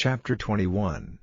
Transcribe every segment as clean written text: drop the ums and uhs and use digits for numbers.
Chapter 21.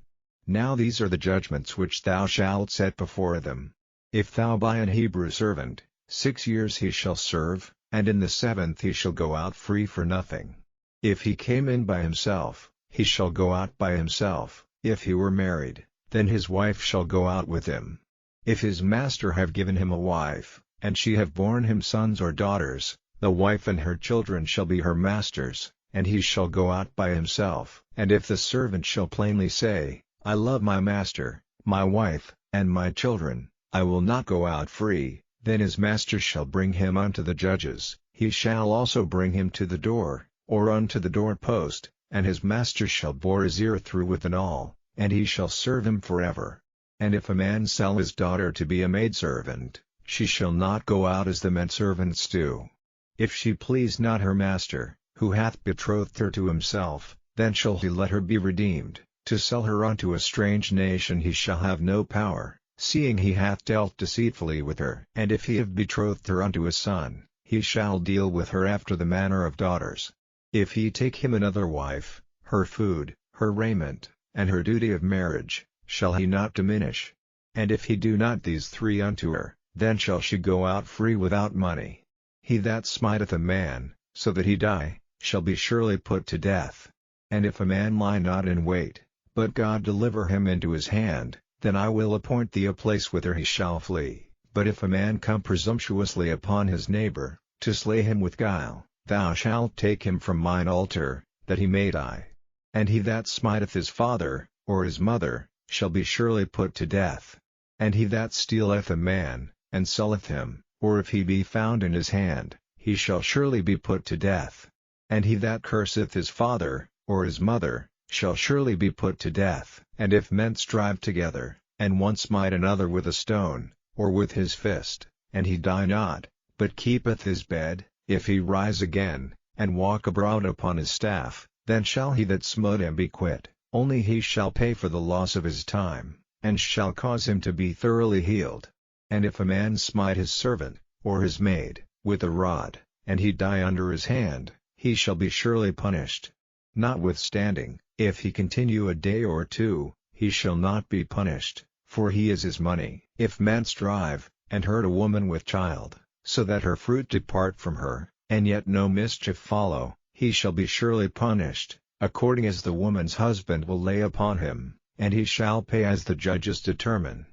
Now these are the judgments which thou shalt set before them. If thou buy an Hebrew servant, 6 years he shall serve, and in the 7th he shall go out free for nothing. If he came in by himself, he shall go out by himself. If he were married, then his wife shall go out with him. If his master have given him a wife, and she have borne him sons or daughters, the wife and her children shall be her master's, and he shall go out by himself. And if the servant shall plainly say, I love my master, my wife, and my children, I will not go out free, then his master shall bring him unto the judges. He shall also bring him to the door, or unto the doorpost, and his master shall bore his ear through with an awl, and he shall serve him forever. And if a man sell his daughter to be a maidservant, she shall not go out as the menservants do. If she please not her master, who hath betrothed her to himself, then shall he let her be redeemed. To sell her unto a strange nation he shall have no power, seeing he hath dealt deceitfully with her. And if he have betrothed her unto a son, he shall deal with her after the manner of daughters. If he take him another wife, her food, her raiment, and her duty of marriage, shall he not diminish. And if he do not these 3 unto her, then shall she go out free without money. He that smiteth a man, so that he die, shall be surely put to death. And if a man lie not in wait, but God deliver him into his hand, then I will appoint thee a place whither he shall flee. But if a man come presumptuously upon his neighbor, to slay him with guile, thou shalt take him from mine altar, that he may die. And he that smiteth his father, or his mother, shall be surely put to death. And he that stealeth a man, and selleth him, or if he be found in his hand, he shall surely be put to death. And he that curseth his father, or his mother, shall surely be put to death. And if men strive together, and one smite another with a stone, or with his fist, and he die not, but keepeth his bed, if he rise again, and walk abroad upon his staff, then shall he that smote him be quit, only he shall pay for the loss of his time, and shall cause him to be thoroughly healed. And if a man smite his servant, or his maid, with a rod, and he die under his hand, he shall be surely punished. Notwithstanding, if he continue a day or 2, he shall not be punished, for he is his money. If men strive, and hurt a woman with child, so that her fruit depart from her, and yet no mischief follow, he shall be surely punished, according as the woman's husband will lay upon him, and he shall pay as the judges determine.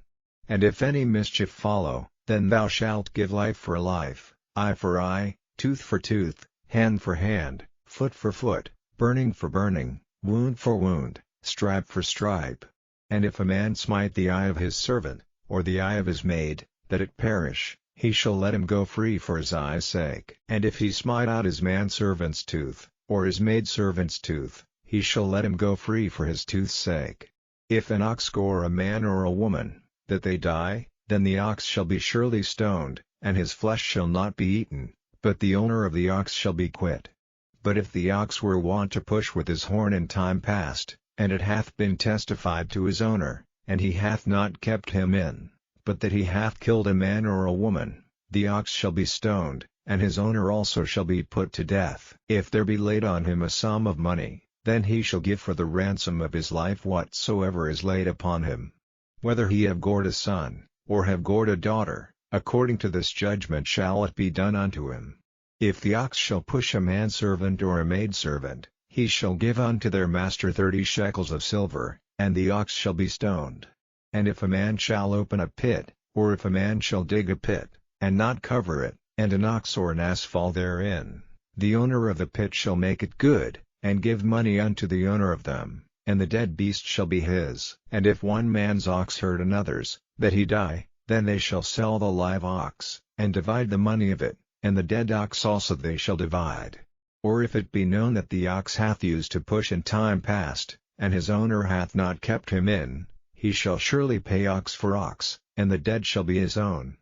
And if any mischief follow, then thou shalt give life for life, eye for eye, tooth for tooth, hand for hand, foot for foot, burning for burning, wound for wound, stripe for stripe. And if a man smite the eye of his servant, or the eye of his maid, that it perish, he shall let him go free for his eye's sake. And if he smite out his manservant's tooth, or his maidservant's tooth, he shall let him go free for his tooth's sake. If an ox gore a man or a woman, that they die, then the ox shall be surely stoned, and his flesh shall not be eaten, but the owner of the ox shall be quit. But if the ox were wont to push with his horn in time past, and it hath been testified to his owner, and he hath not kept him in, but that he hath killed a man or a woman, the ox shall be stoned, and his owner also shall be put to death. If there be laid on him a sum of money, then he shall give for the ransom of his life whatsoever is laid upon him. Whether he have gored a son, or have gored a daughter, according to this judgment shall it be done unto him. If the ox shall push a manservant or a maidservant, he shall give unto their master 30 shekels of silver, and the ox shall be stoned. And if a man shall open a pit, or if a man shall dig a pit, and not cover it, and an ox or an ass fall therein, the owner of the pit shall make it good, and give money unto the owner of them, and the dead beast shall be his. And if one man's ox hurt another's, that he die, then they shall sell the live ox, and divide the money of it, and the dead ox also they shall divide. Or if it be known that the ox hath used to push in time past, and his owner hath not kept him in, he shall surely pay ox for ox, and the dead shall be his own.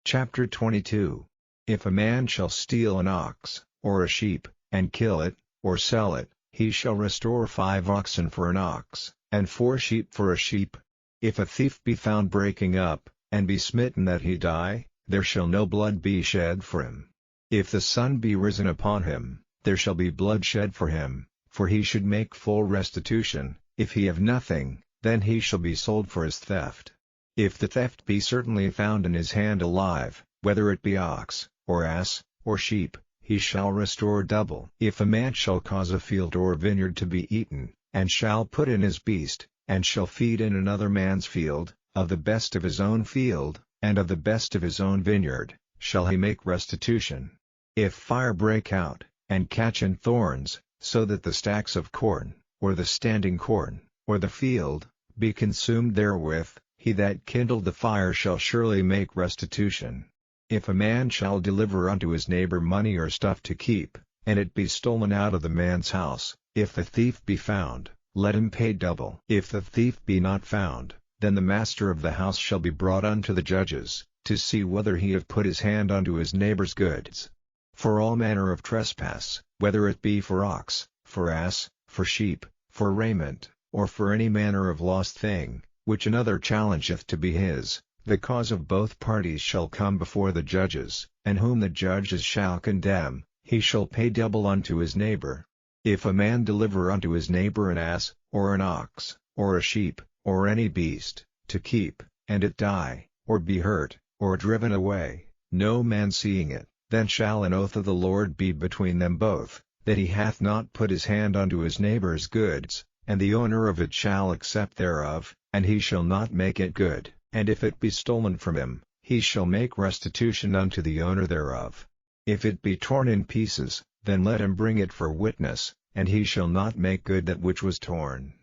Chapter 22. If a man shall steal an ox, or a sheep, and kill it, or sell it, he shall restore 5 oxen for an ox, and 4 sheep for a sheep. If a thief be found breaking up, and be smitten that he die, there shall no blood be shed for him. If the sun be risen upon him, there shall be blood shed for him, for he should make full restitution. If he have nothing, then he shall be sold for his theft. If the theft be certainly found in his hand alive, whether it be ox, or ass, or sheep, he shall restore double. If a man shall cause a field or vineyard to be eaten, and shall put in his beast, and shall feed in another man's field, of the best of his own field, and of the best of his own vineyard, shall he make restitution. If fire break out, and catch in thorns, so that the stacks of corn, or the standing corn, or the field, be consumed therewith, he that kindled the fire shall surely make restitution. If a man shall deliver unto his neighbor money or stuff to keep, and it be stolen out of the man's house, if the thief be found, let him pay double. If the thief be not found, then the master of the house shall be brought unto the judges, to see whether he have put his hand unto his neighbor's goods. For all manner of trespass, whether it be for ox, for ass, for sheep, for raiment, or for any manner of lost thing, which another challengeth to be his, the cause of both parties shall come before the judges, and whom the judges shall condemn, he shall pay double unto his neighbor. If a man deliver unto his neighbor an ass, or an ox, or a sheep, or any beast, to keep, and it die, or be hurt, or driven away, no man seeing it, then shall an oath of the Lord be between them both, that he hath not put his hand unto his neighbor's goods, and the owner of it shall accept thereof, and he shall not make it good. And if it be stolen from him, he shall make restitution unto the owner thereof. If it be torn in pieces, then let him bring it for witness, and he shall not make good that which was torn.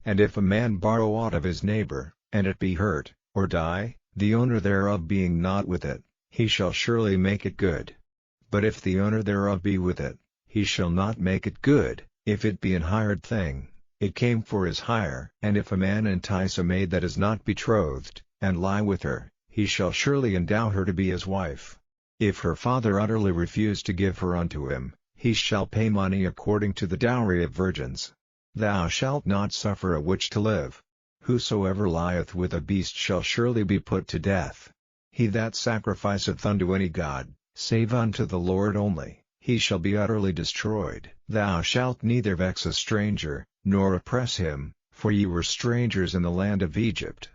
And if a man borrow aught of his neighbor, and it be hurt, or die, the owner thereof being not with it, he shall surely make it good. But if the owner thereof be with it, he shall not make it good. If it be an hired thing, it came for his hire. And if a man entice a maid that is not betrothed, and lie with her, he shall surely endow her to be his wife. If her father utterly refuse to give her unto him, he shall pay money according to the dowry of virgins. Thou shalt not suffer a witch to live. Whosoever lieth with a beast shall surely be put to death. He that sacrificeth unto any god, save unto the Lord only, he shall be utterly destroyed. Thou shalt neither vex a stranger, nor oppress him, for ye were strangers in the land of Egypt.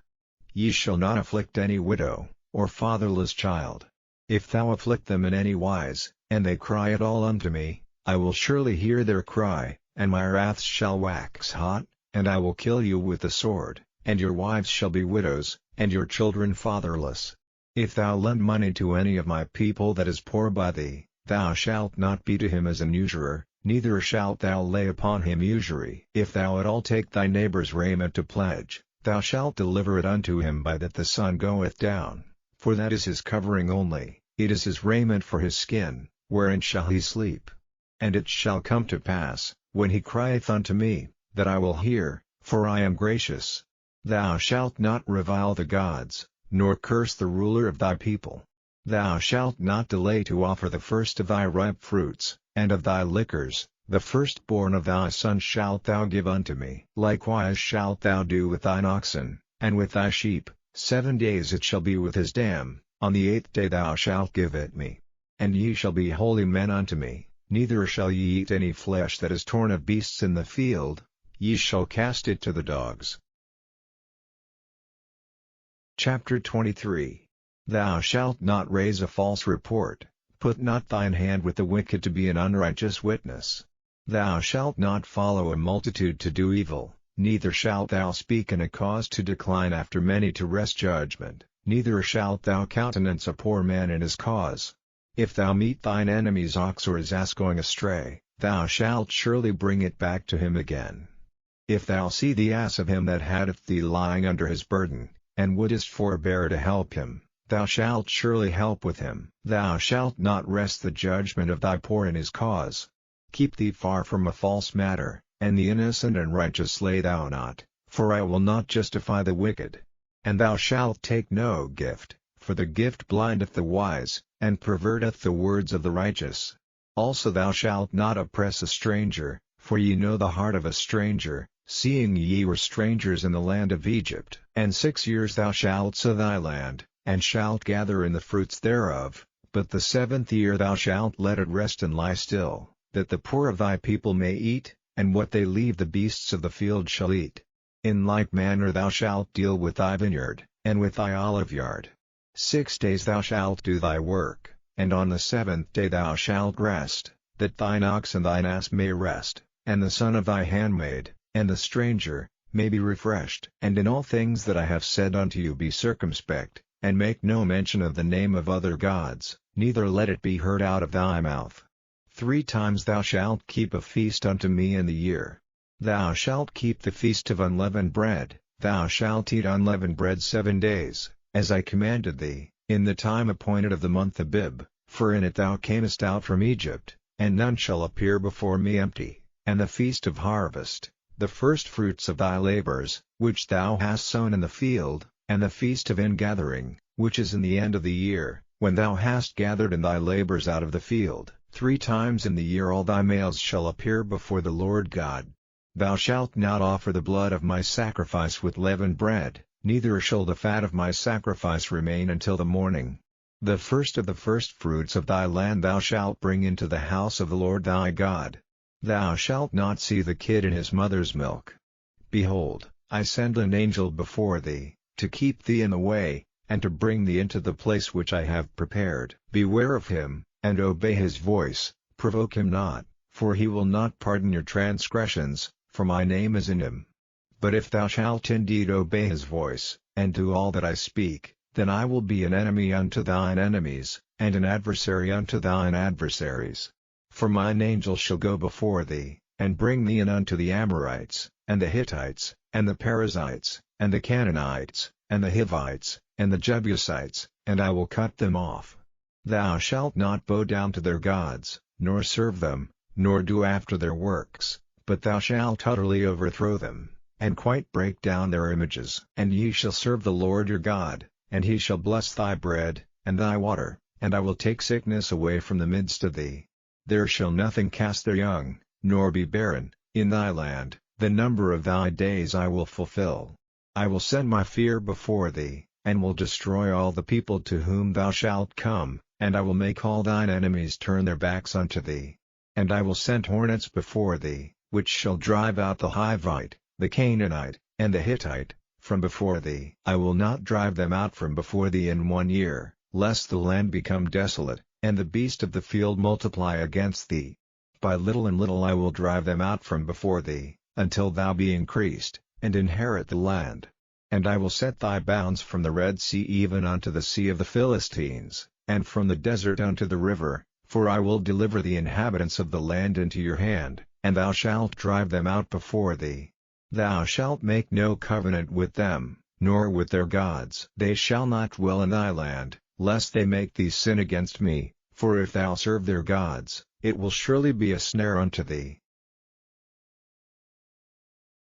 Ye shall not afflict any widow, or fatherless child. If thou afflict them in any wise, and they cry at all unto me, I will surely hear their cry, and my wrath shall wax hot, and I will kill you with the sword, and your wives shall be widows, and your children fatherless. If thou lend money to any of my people that is poor by thee, thou shalt not be to him as an usurer, neither shalt thou lay upon him usury. If thou at all take thy neighbor's raiment to pledge, thou shalt deliver it unto him by that the sun goeth down, for that is his covering only, it is his raiment for his skin, wherein shall he sleep. And it shall come to pass, when he crieth unto me, that I will hear, for I am gracious. Thou shalt not revile the gods, nor curse the ruler of thy people. Thou shalt not delay to offer the first of thy ripe fruits, and of thy liquors, the firstborn of thy sons shalt thou give unto me. Likewise shalt thou do with thine oxen, and with thy sheep, 7 days it shall be with his dam, on the 8th day thou shalt give it me. And ye shall be holy men unto me, neither shall ye eat any flesh that is torn of beasts in the field, ye shall cast it to the dogs. Chapter 23. Thou shalt not raise a false report, put not thine hand with the wicked to be an unrighteous witness. Thou shalt not follow a multitude to do evil, neither shalt thou speak in a cause to decline after many to wrest judgment, neither shalt thou countenance a poor man in his cause. If thou meet thine enemy's ox or his ass going astray, thou shalt surely bring it back to him again. If thou see the ass of him that hateth thee lying under his burden, and wouldest forbear to help him, thou shalt surely help with him. Thou shalt not wrest the judgment of thy poor in his cause. Keep thee far from a false matter, and the innocent and righteous slay thou not, for I will not justify the wicked. And thou shalt take no gift, for the gift blindeth the wise, and perverteth the words of the righteous. Also thou shalt not oppress a stranger, for ye know the heart of a stranger, seeing ye were strangers in the land of Egypt. And 6 years thou shalt sow thy land, and shalt gather in the fruits thereof, but the 7th year thou shalt let it rest and lie still, that the poor of thy people may eat, and what they leave the beasts of the field shall eat. In like manner thou shalt deal with thy vineyard, and with thy oliveyard. 6 days thou shalt do thy work, and on the 7th day thou shalt rest, that thine ox and thine ass may rest, and the son of thy handmaid, and the stranger, may be refreshed. And in all things that I have said unto you be circumspect, and make no mention of the name of other gods, neither let it be heard out of thy mouth. 3 times thou shalt keep a feast unto me in the year. Thou shalt keep the feast of unleavened bread, thou shalt eat unleavened bread 7 days, as I commanded thee, in the time appointed of the month Abib, for in it thou camest out from Egypt, and none shall appear before me empty. And the feast of harvest, the firstfruits of thy labors, which thou hast sown in the field, and the feast of ingathering, which is in the end of the year, when thou hast gathered in thy labors out of the field. 3 times in the year all thy males shall appear before the Lord God. Thou shalt not offer the blood of my sacrifice with leavened bread, neither shall the fat of my sacrifice remain until the morning. The first of the firstfruits of thy land thou shalt bring into the house of the Lord thy God. Thou shalt not see the kid in his mother's milk. Behold, I send an angel before thee, to keep thee in the way, and to bring thee into the place which I have prepared. Beware of him, and obey his voice, provoke him not, for he will not pardon your transgressions, for my name is in him. But if thou shalt indeed obey his voice, and do all that I speak, then I will be an enemy unto thine enemies, and an adversary unto thine adversaries. For mine angel shall go before thee, and bring thee in unto the Amorites, and the Hittites, and the Perizzites, and the Canaanites, and the Hivites, and the Jebusites, and I will cut them off. Thou shalt not bow down to their gods, nor serve them, nor do after their works, but thou shalt utterly overthrow them, and quite break down their images. And ye shall serve the Lord your God, and he shall bless thy bread, and thy water, and I will take sickness away from the midst of thee. There shall nothing cast their young, nor be barren, in thy land. The number of thy days I will fulfill. I will send my fear before thee, and will destroy all the people to whom thou shalt come, and I will make all thine enemies turn their backs unto thee. And I will send hornets before thee, which shall drive out the Hivite, the Canaanite, and the Hittite, from before thee. I will not drive them out from before thee in 1 year, lest the land become desolate, and the beast of the field multiply against thee. By little and little I will drive them out from before thee, until thou be increased, and inherit the land. And I will set thy bounds from the Red Sea even unto the sea of the Philistines, and from the desert unto the river, for I will deliver the inhabitants of the land into your hand, and thou shalt drive them out before thee. Thou shalt make no covenant with them, nor with their gods. They shall not dwell in thy land, lest they make thee sin against me, for if thou serve their gods, it will surely be a snare unto thee.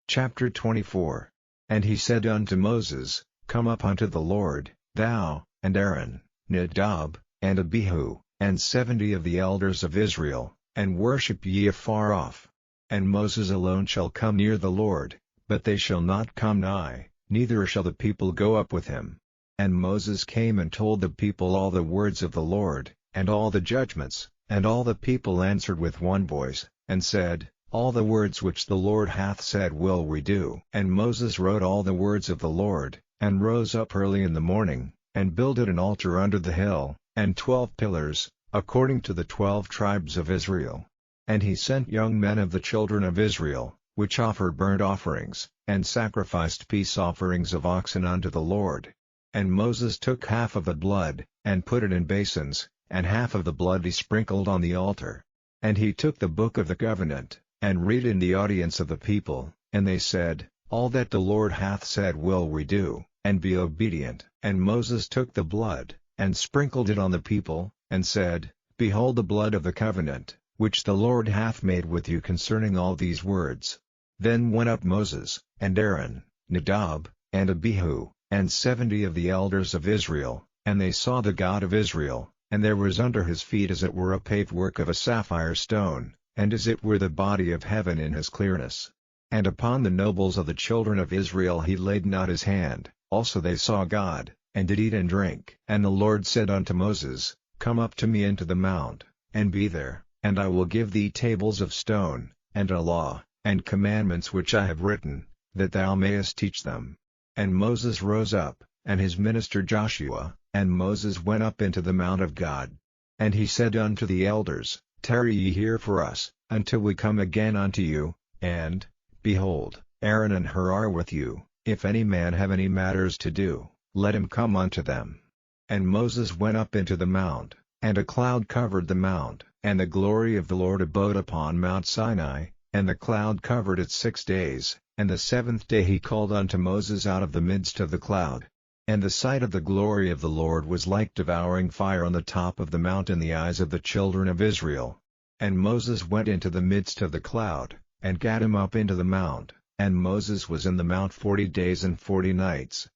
Chapter 24. And he said unto Moses, Come up unto the Lord, thou, and Aaron, Nadab, and Abihu, and 70 of the elders of Israel, and worship ye afar off. And Moses alone shall come near the Lord, but they shall not come nigh, neither shall the people go up with him. And Moses came and told the people all the words of the Lord, and all the judgments, and all the people answered with one voice, and said, All the words which the Lord hath said will we do. And Moses wrote all the words of the Lord, and rose up early in the morning, and builded an altar under the hill, and 12 pillars, according to the 12 tribes of Israel. And he sent young men of the children of Israel, which offered burnt offerings, and sacrificed peace offerings of oxen unto the Lord. And Moses took half of the blood, and put it in basins, and half of the blood he sprinkled on the altar. And he took the book of the covenant, and read in the audience of the people, and they said, All that the Lord hath said will we do, and be obedient. And Moses took the blood, and sprinkled it on the people, and said, Behold the blood of the covenant, which the Lord hath made with you concerning all these words. Then went up Moses, and Aaron, Nadab, and Abihu, and 70 of the elders of Israel, and they saw the God of Israel, and there was under his feet as it were a paved work of a sapphire stone, and as it were the body of heaven in his clearness. And upon the nobles of the children of Israel he laid not his hand, also they saw God, and did eat and drink. And the Lord said unto Moses, Come up to me into the mount, and be there, and I will give thee tables of stone, and a law, and commandments which I have written, that thou mayest teach them. And Moses rose up, and his minister Joshua, and Moses went up into the mount of God. And he said unto the elders, Tarry ye here for us, until we come again unto you, and, behold, Aaron and Hur are with you. If any man have any matters to do, let him come unto them. And Moses went up into the mount, and a cloud covered the mount, and the glory of the Lord abode upon Mount Sinai, and the cloud covered it 6 days, and the 7th day he called unto Moses out of the midst of the cloud. And the sight of the glory of the Lord was like devouring fire on the top of the mount in the eyes of the children of Israel. And Moses went into the midst of the cloud, and gat him up into the mount, and Moses was in the mount 40 days and 40 nights.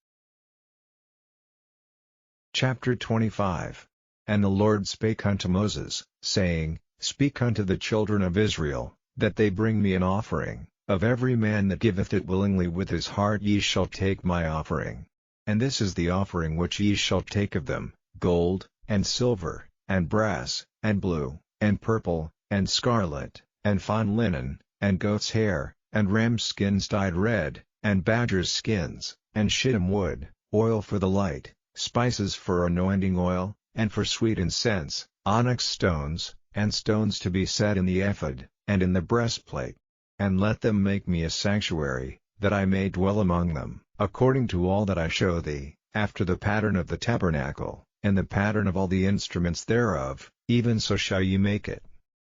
Chapter 25. And the Lord spake unto Moses, saying, Speak unto the children of Israel, that they bring me an offering. Of every man that giveth it willingly with his heart ye shall take my offering. And this is the offering which ye shall take of them, gold, and silver, and brass, and blue, and purple, and scarlet, and fine linen, and goat's hair, and ram's skins dyed red, and badger's skins, and shittim wood, oil for the light, spices for anointing oil, and for sweet incense, onyx stones, and stones to be set in the ephod, and in the breastplate. And let them make me a sanctuary, that I may dwell among them, according to all that I show thee, after the pattern of the tabernacle, and the pattern of all the instruments thereof, even so shall ye make it.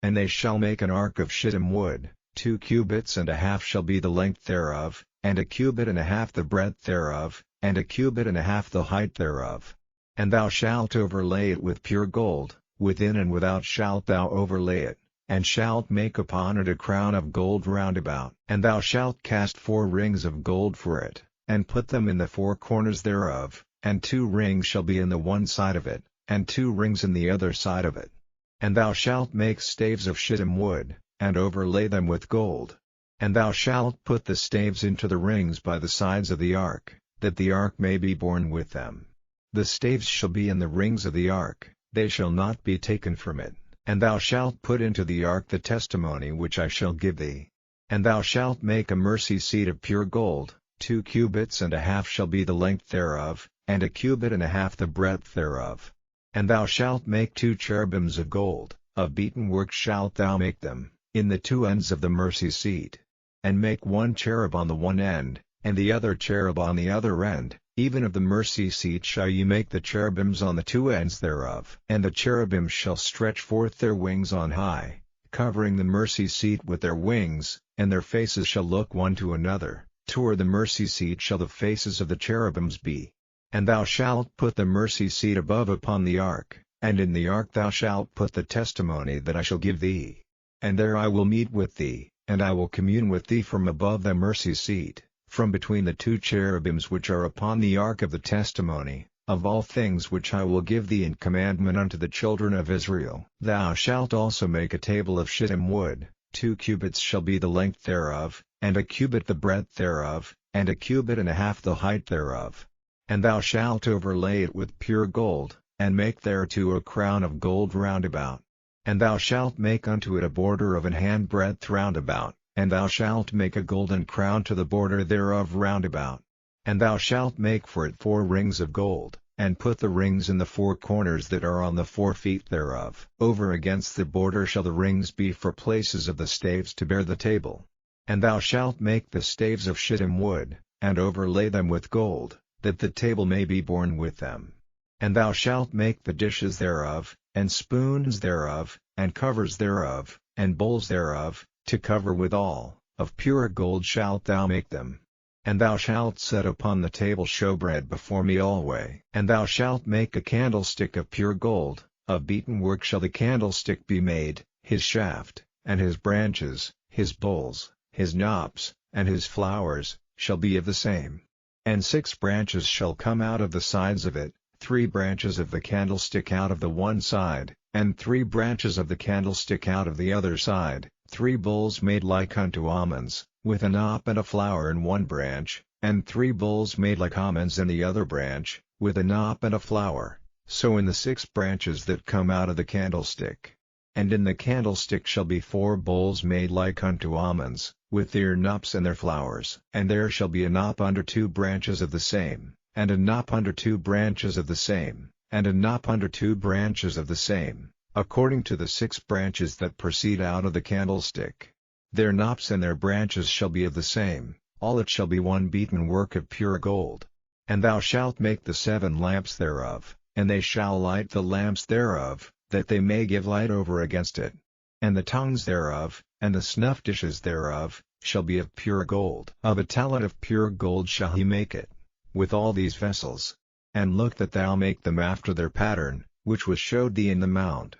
And they shall make an ark of shittim wood, 2 cubits and a half shall be the length thereof, and 1 cubit and a half the breadth thereof, and 1 cubit and a half the height thereof. And thou shalt overlay it with pure gold, within and without shalt thou overlay it, and shalt make upon it a crown of gold round about. And thou shalt cast 4 rings of gold for it, and put them in the 4 corners thereof, and 2 rings shall be in the one side of it, and 2 rings in the other side of it. And thou shalt make staves of shittim wood, and overlay them with gold. And thou shalt put the staves into the rings by the sides of the ark, that the ark may be borne with them. The staves shall be in the rings of the ark, they shall not be taken from it. And thou shalt put into the ark the testimony which I shall give thee. And thou shalt make a mercy seat of pure gold, 2 cubits and a half shall be the length thereof, and 1 cubit and a half the breadth thereof. And thou shalt make 2 cherubims of gold, of beaten work shalt thou make them, in the 2 ends of the mercy seat. And make 1 cherub on the one end, and the other cherub on the other end. Even of the mercy seat shall ye make the cherubims on the 2 ends thereof. And the cherubims shall stretch forth their wings on high, covering the mercy seat with their wings, and their faces shall look one to another. Toward the mercy seat shall the faces of the cherubims be. And thou shalt put the mercy seat above upon the ark, and in the ark thou shalt put the testimony that I shall give thee. And there I will meet with thee, and I will commune with thee from above the mercy seat, from between the 2 cherubims which are upon the ark of the testimony, of all things which I will give thee in commandment unto the children of Israel. Thou shalt also make a table of shittim wood, 2 cubits shall be the length thereof, and 1 cubit the breadth thereof, and 1 cubit and a half the height thereof. And thou shalt overlay it with pure gold, and make thereto a crown of gold round about. And thou shalt make unto it a border of an handbreadth round about. And thou shalt make a golden crown to the border thereof round about. And thou shalt make for it 4 rings of gold, and put the rings in the 4 corners that are on the 4 feet thereof. Over against the border shall the rings be for places of the staves to bear the table. And thou shalt make the staves of shittim wood, and overlay them with gold, that the table may be borne with them. And thou shalt make the dishes thereof, and spoons thereof, and covers thereof, and bowls thereof, to cover withal, of pure gold shalt thou make them. And thou shalt set upon the table showbread before me alway. And thou shalt make a candlestick of pure gold, of beaten work shall the candlestick be made, his shaft, and his branches, his bowls, his knops, and his flowers, shall be of the same. And 6 branches shall come out of the sides of it, 3 branches of the candlestick out of the one side, and 3 branches of the candlestick out of the other side. 3 bowls made like unto almonds, with a knop and a flower in one branch, and 3 bowls made like almonds in the other branch, with a knop and a flower, so in the 6 branches that come out of the candlestick. And in the candlestick shall be 4 bowls made like unto almonds, with their knops and their flowers. And there shall be a knop under 2 branches of the same, and a knop under 2 branches of the same, and a knop under 2 branches of the same, according to the 6 branches that proceed out of the candlestick. Their knops and their branches shall be of the same, all it shall be one beaten work of pure gold. And thou shalt make the 7 lamps thereof, and they shall light the lamps thereof, that they may give light over against it. And the tongues thereof, and the snuff dishes thereof, shall be of pure gold. Of a talent of pure gold shall he make it, with all these vessels. And look that thou make them after their pattern, which was showed thee in the mount.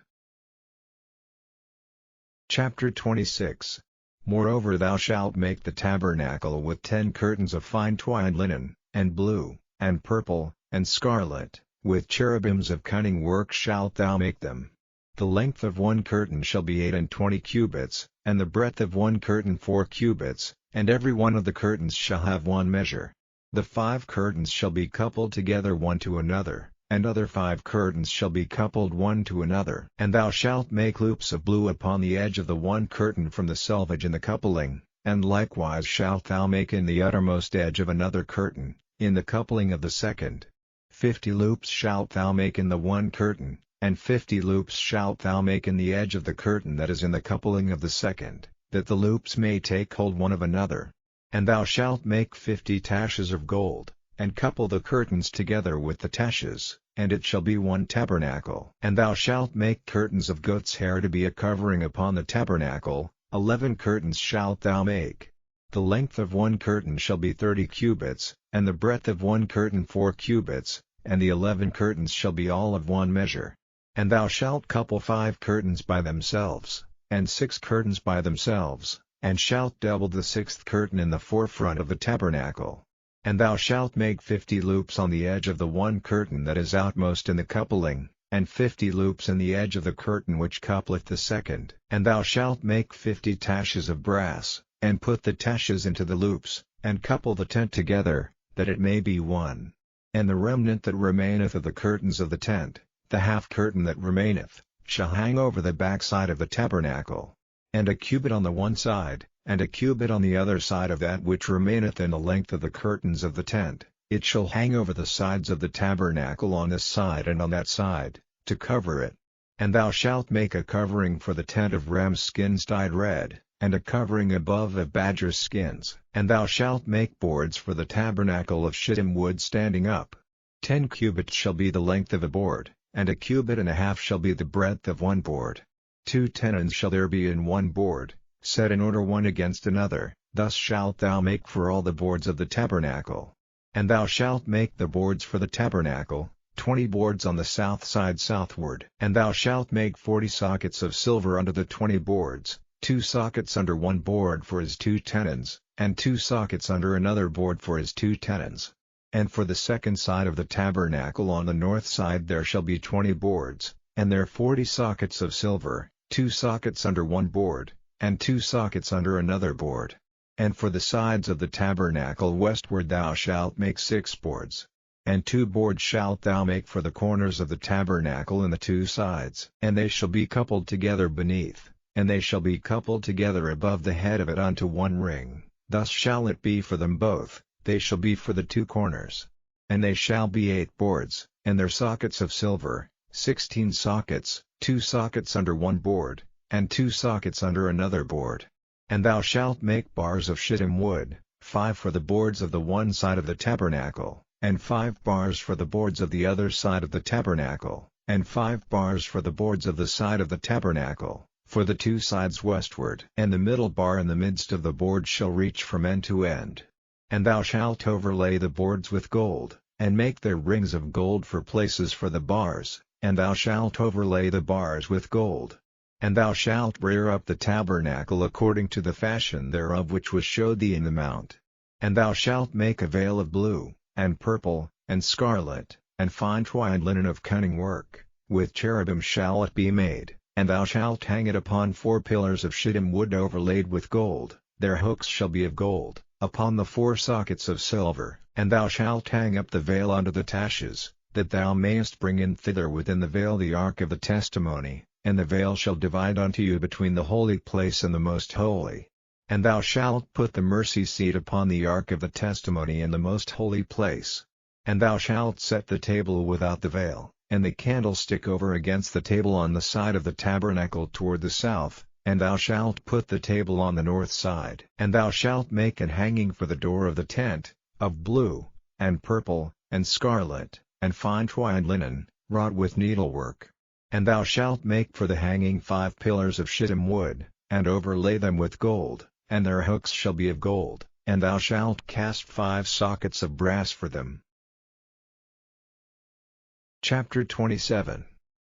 Chapter 26. Moreover thou shalt make the tabernacle with 10 curtains of fine twined linen, and blue, and purple, and scarlet, with cherubims of cunning work shalt thou make them. The length of one curtain shall be 28 cubits, and the breadth of one curtain 4 cubits, and every one of the curtains shall have one measure. The 5 curtains shall be coupled together one to another, and other 5 curtains shall be coupled one to another. And thou shalt make loops of blue upon the edge of the one curtain from the selvage in the coupling, and likewise shalt thou make in the uttermost edge of another curtain, in the coupling of the second. 50 loops shalt thou make in the one curtain, and 50 loops shalt thou make in the edge of the curtain that is in the coupling of the second, that the loops may take hold one of another. And thou shalt make 50 taches of gold, and couple the curtains together with the taches, and it shall be one tabernacle. And thou shalt make curtains of goat's hair to be a covering upon the tabernacle, 11 curtains shalt thou make. The length of one curtain shall be 30 cubits, and the breadth of one curtain 4 cubits, and the 11 curtains shall be all of one measure. And thou shalt couple 5 curtains by themselves, and 6 curtains by themselves, and shalt double the 6th curtain in the forefront of the tabernacle. And thou shalt make 50 loops on the edge of the one curtain that is outmost in the coupling, and 50 loops in the edge of the curtain which coupleth the second. And thou shalt make 50 taches of brass, and put the taches into the loops, and couple the tent together, that it may be one. And the remnant that remaineth of the curtains of the tent, the half curtain that remaineth, shall hang over the backside of the tabernacle. And a cubit on the one side, and a cubit on the other side of that which remaineth in the length of the curtains of the tent, it shall hang over the sides of the tabernacle on this side and on that side, to cover it. And thou shalt make a covering for the tent of ram's skins dyed red, and a covering above of badger skins. And thou shalt make boards for the tabernacle of shittim wood standing up. 10 cubits shall be the length of a board, and a cubit and a half shall be the breadth of one board. 2 tenons shall there be in one board, set in order one against another, thus shalt thou make for all the boards of the tabernacle. And thou shalt make the boards for the tabernacle, 20 boards on the south side southward. And thou shalt make 40 sockets of silver under the 20 boards, 2 sockets under one board for his 2 tenons, and 2 sockets under another board for his 2 tenons. And for the second side of the tabernacle on the north side there shall be 20 boards, and there 40 sockets of silver, 2 sockets under one board, and 2 sockets under another board. And for the sides of the tabernacle westward thou shalt make 6 boards. And 2 boards shalt thou make for the corners of the tabernacle in the 2 sides. And they shall be coupled together beneath, and they shall be coupled together above the head of it unto one ring. Thus shall it be for them both, they shall be for the 2 corners. And they shall be 8 boards, and their sockets of silver, 16 sockets, 2 sockets under one board, and 2 sockets under another board. And thou shalt make bars of shittim wood, 5 for the boards of the one side of the tabernacle, and 5 bars for the boards of the other side of the tabernacle, and 5 bars for the boards of the side of the tabernacle, for the 2 sides westward. And the middle bar in the midst of the board shall reach from end to end. And thou shalt overlay the boards with gold, and make their rings of gold for places for the bars, and thou shalt overlay the bars with gold. And thou shalt rear up the tabernacle according to the fashion thereof which was showed thee in the mount. And thou shalt make a veil of blue, and purple, and scarlet, and fine twined linen of cunning work, with cherubim shall it be made, and thou shalt hang it upon 4 pillars of shittim wood overlaid with gold, their hooks shall be of gold, upon the 4 sockets of silver. And thou shalt hang up the veil under the taches, that thou mayest bring in thither within the veil the ark of the testimony, and the veil shall divide unto you between the holy place and the most holy. And thou shalt put the mercy seat upon the ark of the testimony in the most holy place. And thou shalt set the table without the veil, and the candlestick over against the table on the side of the tabernacle toward the south, and thou shalt put the table on the north side. And thou shalt make an hanging for the door of the tent, of blue, and purple, and scarlet, and fine twined linen, wrought with needlework. And thou shalt make for the hanging 5 pillars of shittim wood, and overlay them with gold, and their hooks shall be of gold, and thou shalt cast 5 sockets of brass for them. Chapter 27.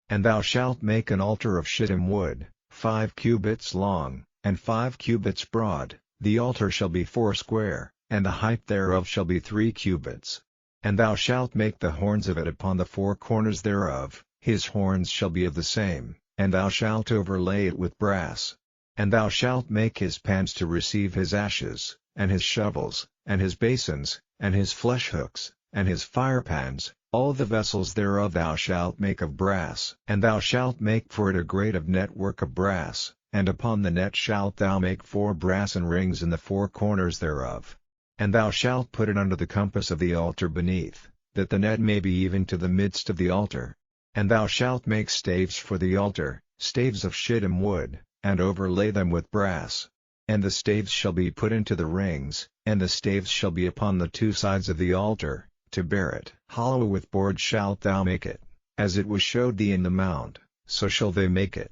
And thou shalt make an altar of shittim wood, 5 cubits long, and 5 cubits broad. The altar shall be 4 square, and the height thereof shall be 3 cubits. And thou shalt make the horns of it upon the 4 corners thereof, his horns shall be of the same, and thou shalt overlay it with brass. And thou shalt make his pans to receive his ashes, and his shovels, and his basins, and his flesh hooks, and his firepans. All the vessels thereof thou shalt make of brass. And thou shalt make for it a grate of network of brass, and upon the net shalt thou make 4 brassen rings in the 4 corners thereof. And thou shalt put it under the compass of the altar beneath, that the net may be even to the midst of the altar. And thou shalt make staves for the altar, staves of shittim wood, and overlay them with brass. And the staves shall be put into the rings, and the staves shall be upon the 2 sides of the altar, to bear it. Hollow with boards shalt thou make it, as it was showed thee in the mount, so shall they make it.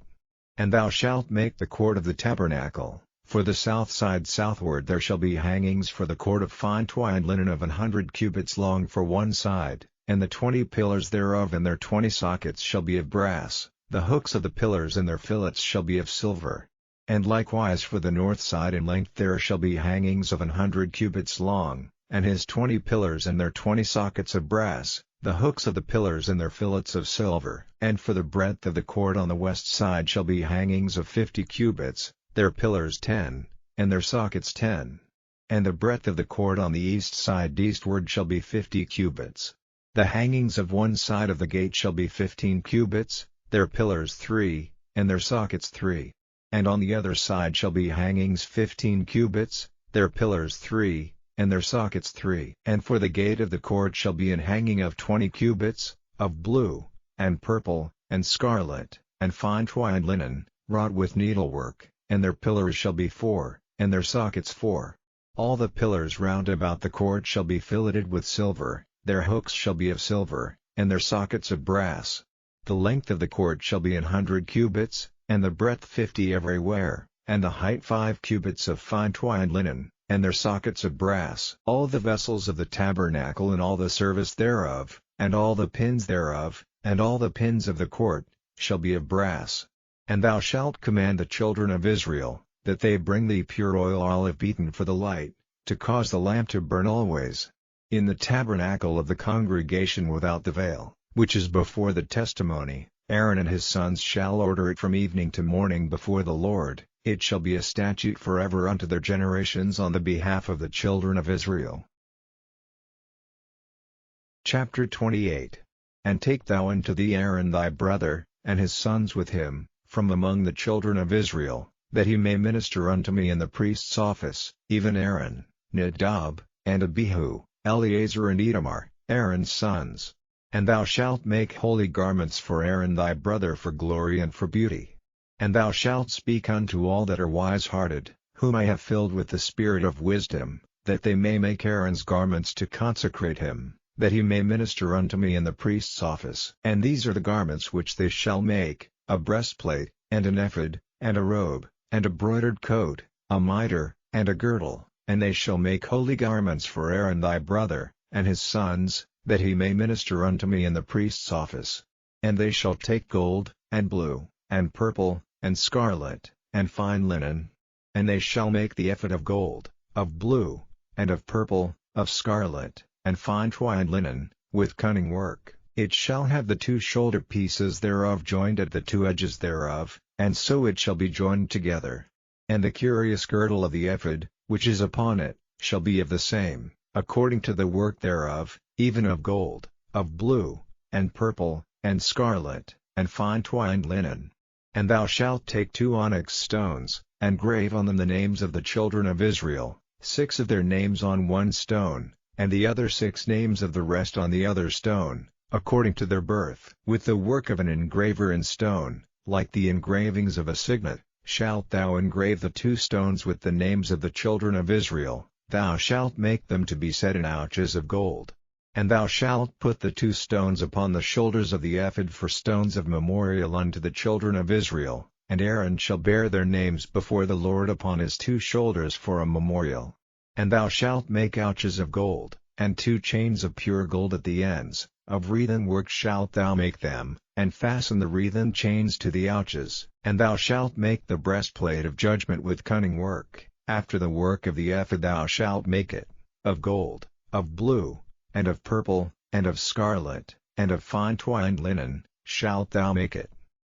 And thou shalt make the court of the tabernacle. For the south side southward there shall be hangings for the court of fine twined linen of 100 cubits long for one side, and the 20 pillars thereof and their 20 sockets shall be of brass. The hooks of the pillars and their fillets shall be of silver. And likewise for the north side in length there shall be hangings of 100 cubits long, and his 20 pillars and their 20 sockets of brass, the hooks of the pillars and their fillets of silver. And for the breadth of the court on the west side shall be hangings of 50 cubits, their pillars 10, and their sockets 10. And the breadth of the court on the east side eastward shall be 50 cubits. The hangings of one side of the gate shall be 15 cubits, their pillars 3, and their sockets 3. And on the other side shall be hangings 15 cubits, their pillars 3, and their sockets 3. And for the gate of the court shall be an hanging of 20 cubits, of blue, and purple, and scarlet, and fine twined linen, wrought with needlework, and their pillars shall be 4, and their sockets 4. All the pillars round about the court shall be filleted with silver, their hooks shall be of silver, and their sockets of brass. The length of the court shall be 100 cubits, and the breadth 50 everywhere, and the height 5 cubits of fine twined linen, and their sockets of brass. All the vessels of the tabernacle and all the service thereof, and all the pins thereof, and all the pins of the court, shall be of brass. And thou shalt command the children of Israel, that they bring thee pure oil olive beaten for the light, to cause the lamp to burn always. In the tabernacle of the congregation without the veil, which is before the testimony, Aaron and his sons shall order it from evening to morning before the Lord. It shall be a statute forever unto their generations on the behalf of the children of Israel. Chapter 28. And take thou unto thee Aaron thy brother, and his sons with him, from among the children of Israel, that he may minister unto me in the priest's office, even Aaron, Nadab, and Abihu, Eleazar and Itamar, Aaron's sons. And thou shalt make holy garments for Aaron thy brother for glory and for beauty. And thou shalt speak unto all that are wise-hearted, whom I have filled with the spirit of wisdom, that they may make Aaron's garments to consecrate him, that he may minister unto me in the priest's office. And these are the garments which they shall make: a breastplate, and an ephod, and a robe, and a broidered coat, a mitre, and a girdle. And they shall make holy garments for Aaron thy brother, and his sons, that he may minister unto me in the priest's office. And they shall take gold, and blue, and purple, and scarlet, and fine linen. And they shall make the ephod of gold, of blue, and of purple, of scarlet, and fine twined linen, with cunning work. It shall have the 2 shoulder pieces thereof joined at the 2 edges thereof, and so it shall be joined together. And the curious girdle of the ephod, which is upon it, shall be of the same, according to the work thereof, even of gold, of blue, and purple, and scarlet, and fine twined linen. And thou shalt take 2 onyx stones, and grave on them the names of the children of Israel, 6 of their names on one stone, and the other 6 names of the rest on the other stone, according to their birth. With the work of an engraver in stone, like the engravings of a signet, shalt thou engrave the 2 stones with the names of the children of Israel. Thou shalt make them to be set in ouches of gold. And thou shalt put the 2 stones upon the shoulders of the ephod for stones of memorial unto the children of Israel, and Aaron shall bear their names before the Lord upon his 2 shoulders for a memorial. And thou shalt make ouches of gold, and 2 chains of pure gold at the ends, of wreathen work shalt thou make them, and fasten the wreathen chains to the ouches. And thou shalt make the breastplate of judgment with cunning work, after the work of the ephod thou shalt make it, of gold, of blue, and of purple, and of scarlet, and of fine twined linen, shalt thou make it.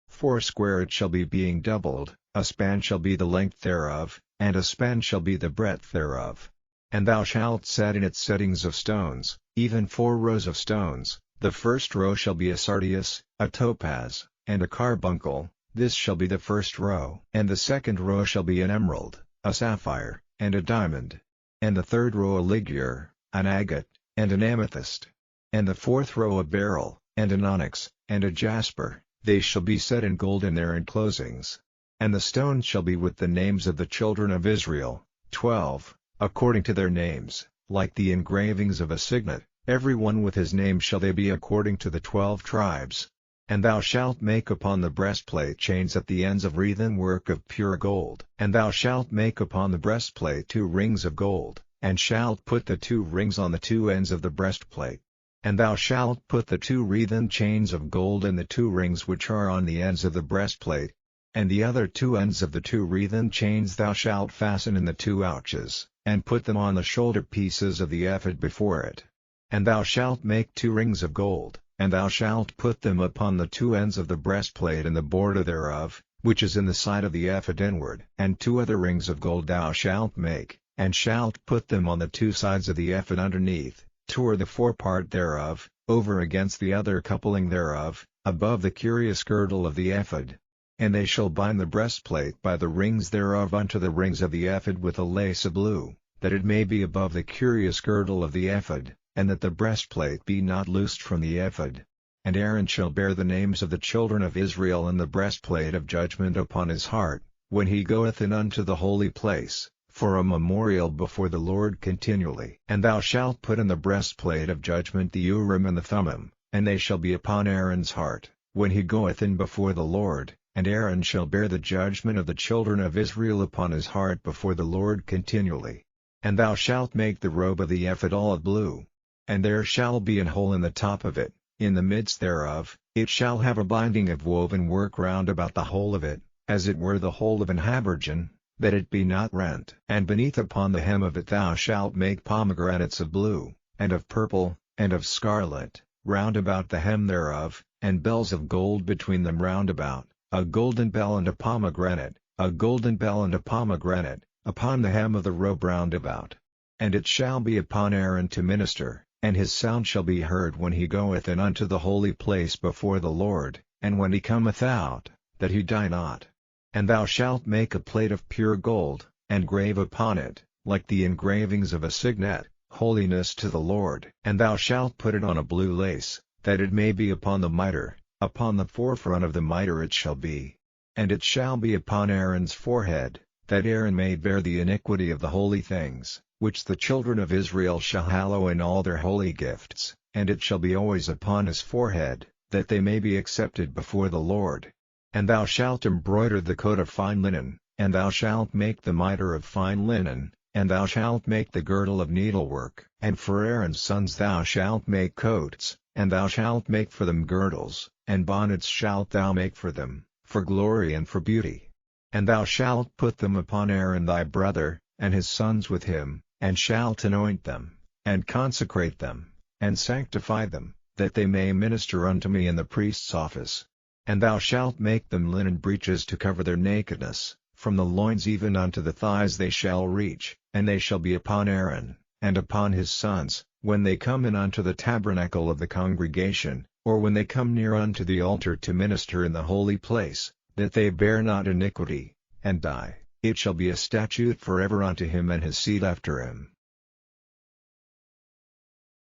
4 it shall be being doubled, a span shall be the length thereof, and a span shall be the breadth thereof. And thou shalt set in its settings of stones, even 4 rows of stones. The first row shall be a sardius, a topaz, and a carbuncle, this shall be the first row. And the second row shall be an emerald, a sapphire, and a diamond. And the third row a ligure, an agate, and an amethyst. And the fourth row a beryl, and an onyx, and a jasper, they shall be set in gold in their enclosings. And the stones shall be with the names of the children of Israel, 12, according to their names, like the engravings of a signet, every one with his name shall they be according to the 12 tribes. And thou shalt make upon the breastplate chains at the ends of wreathen work of pure gold. And thou shalt make upon the breastplate 2 rings of gold, and shalt put the 2 rings on the 2 ends of the breastplate. And thou shalt put the 2 wreathen chains of gold in the 2 rings which are on the ends of the breastplate. And the other 2 ends of the 2 wreathen chains thou shalt fasten in the 2 ouches, and put them on the shoulder pieces of the ephod before it. And thou shalt make 2 rings of gold, and thou shalt put them upon the 2 ends of the breastplate and the border thereof, which is in the side of the ephod inward. And 2 other rings of gold thou shalt make, and shalt put them on the 2 sides of the ephod underneath, toward the forepart thereof, over against the other coupling thereof, above the curious girdle of the ephod. And they shall bind the breastplate by the rings thereof unto the rings of the ephod with a lace of blue, that it may be above the curious girdle of the ephod, and that the breastplate be not loosed from the ephod. And Aaron shall bear the names of the children of Israel in the breastplate of judgment upon his heart, when he goeth in unto the holy place, for a memorial before the Lord continually. And thou shalt put in the breastplate of judgment the Urim and the Thummim, and they shall be upon Aaron's heart, when he goeth in before the Lord. And Aaron shall bear the judgment of the children of Israel upon his heart before the Lord continually. And thou shalt make the robe of the ephod olive blue. And there shall be an hole in the top of it, in the midst thereof, it shall have a binding of woven work round about the whole of it, as it were the whole of an habergeon, that it be not rent. And beneath upon the hem of it thou shalt make pomegranates of blue, and of purple, and of scarlet, round about the hem thereof, and bells of gold between them round about, a golden bell and a pomegranate, a golden bell and a pomegranate, upon the hem of the robe round about. And it shall be upon Aaron to minister, and his sound shall be heard when he goeth in unto the holy place before the Lord, and when he cometh out, that he die not. And thou shalt make a plate of pure gold, and grave upon it, like the engravings of a signet, holiness to the Lord. And thou shalt put it on a blue lace, that it may be upon the mitre, upon the forefront of the mitre it shall be. And it shall be upon Aaron's forehead, that Aaron may bear the iniquity of the holy things, which the children of Israel shall hallow in all their holy gifts, and it shall be always upon his forehead, that they may be accepted before the Lord. And thou shalt embroider the coat of fine linen, and thou shalt make the mitre of fine linen, and thou shalt make the girdle of needlework. And for Aaron's sons thou shalt make coats, and thou shalt make for them girdles, and bonnets shalt thou make for them, for glory and for beauty. And thou shalt put them upon Aaron thy brother, and his sons with him, and shalt anoint them, and consecrate them, and sanctify them, that they may minister unto me in the priest's office. And thou shalt make them linen breeches to cover their nakedness, from the loins even unto the thighs they shall reach, and they shall be upon Aaron, and upon his sons, when they come in unto the tabernacle of the congregation, or when they come near unto the altar to minister in the holy place, that they bear not iniquity, and die, it shall be a statute forever unto him and his seed after him.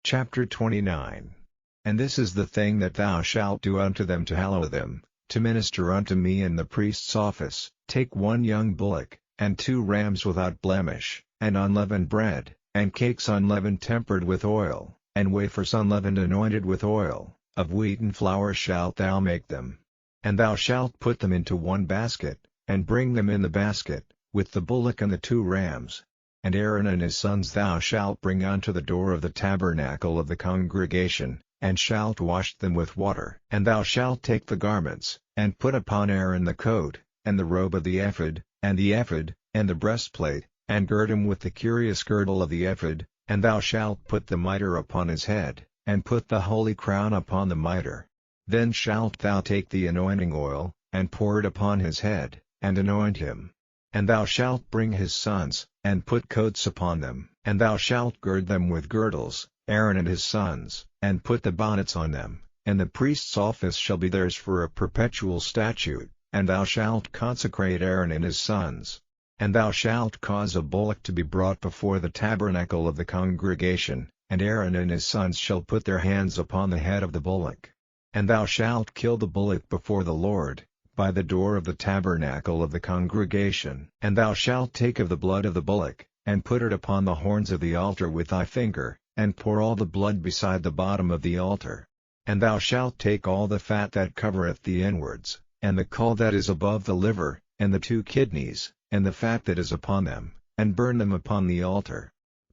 Chapter 29. And this is the thing that thou shalt do unto them to hallow them, to minister unto me in the priest's office: take 1 young bullock, and 2 rams without blemish, and unleavened bread, and cakes unleavened tempered with oil, and wafers unleavened anointed with oil, of wheaten flour shalt thou make them. And thou shalt put them into 1 basket, and bring them in the basket, with the bullock and the 2 rams. And Aaron and his sons thou shalt bring unto the door of the tabernacle of the congregation, and shalt wash them with water. And thou shalt take the garments, and put upon Aaron the coat, and the robe of the ephod, and the breastplate, and gird him with the curious girdle of the ephod, and thou shalt put the mitre upon his head, and put the holy crown upon the mitre. Then shalt thou take the anointing oil, and pour it upon his head, and anoint him. And thou shalt bring his sons, and put coats upon them, and thou shalt gird them with girdles, Aaron and his sons, and put the bonnets on them, and the priest's office shall be theirs for a perpetual statute, and thou shalt consecrate Aaron and his sons. And thou shalt cause a bullock to be brought before the tabernacle of the congregation, and Aaron and his sons shall put their hands upon the head of the bullock. And thou shalt kill the bullock before the Lord, by the door of the tabernacle of the congregation. And thou shalt take of the blood of the bullock, and put it upon the horns of the altar with thy finger, and pour all the blood beside the bottom of the altar. And thou shalt take all the fat that covereth the inwards, and the caul that is above the liver, and the 2 kidneys, and the fat that is upon them, and burn them upon the altar.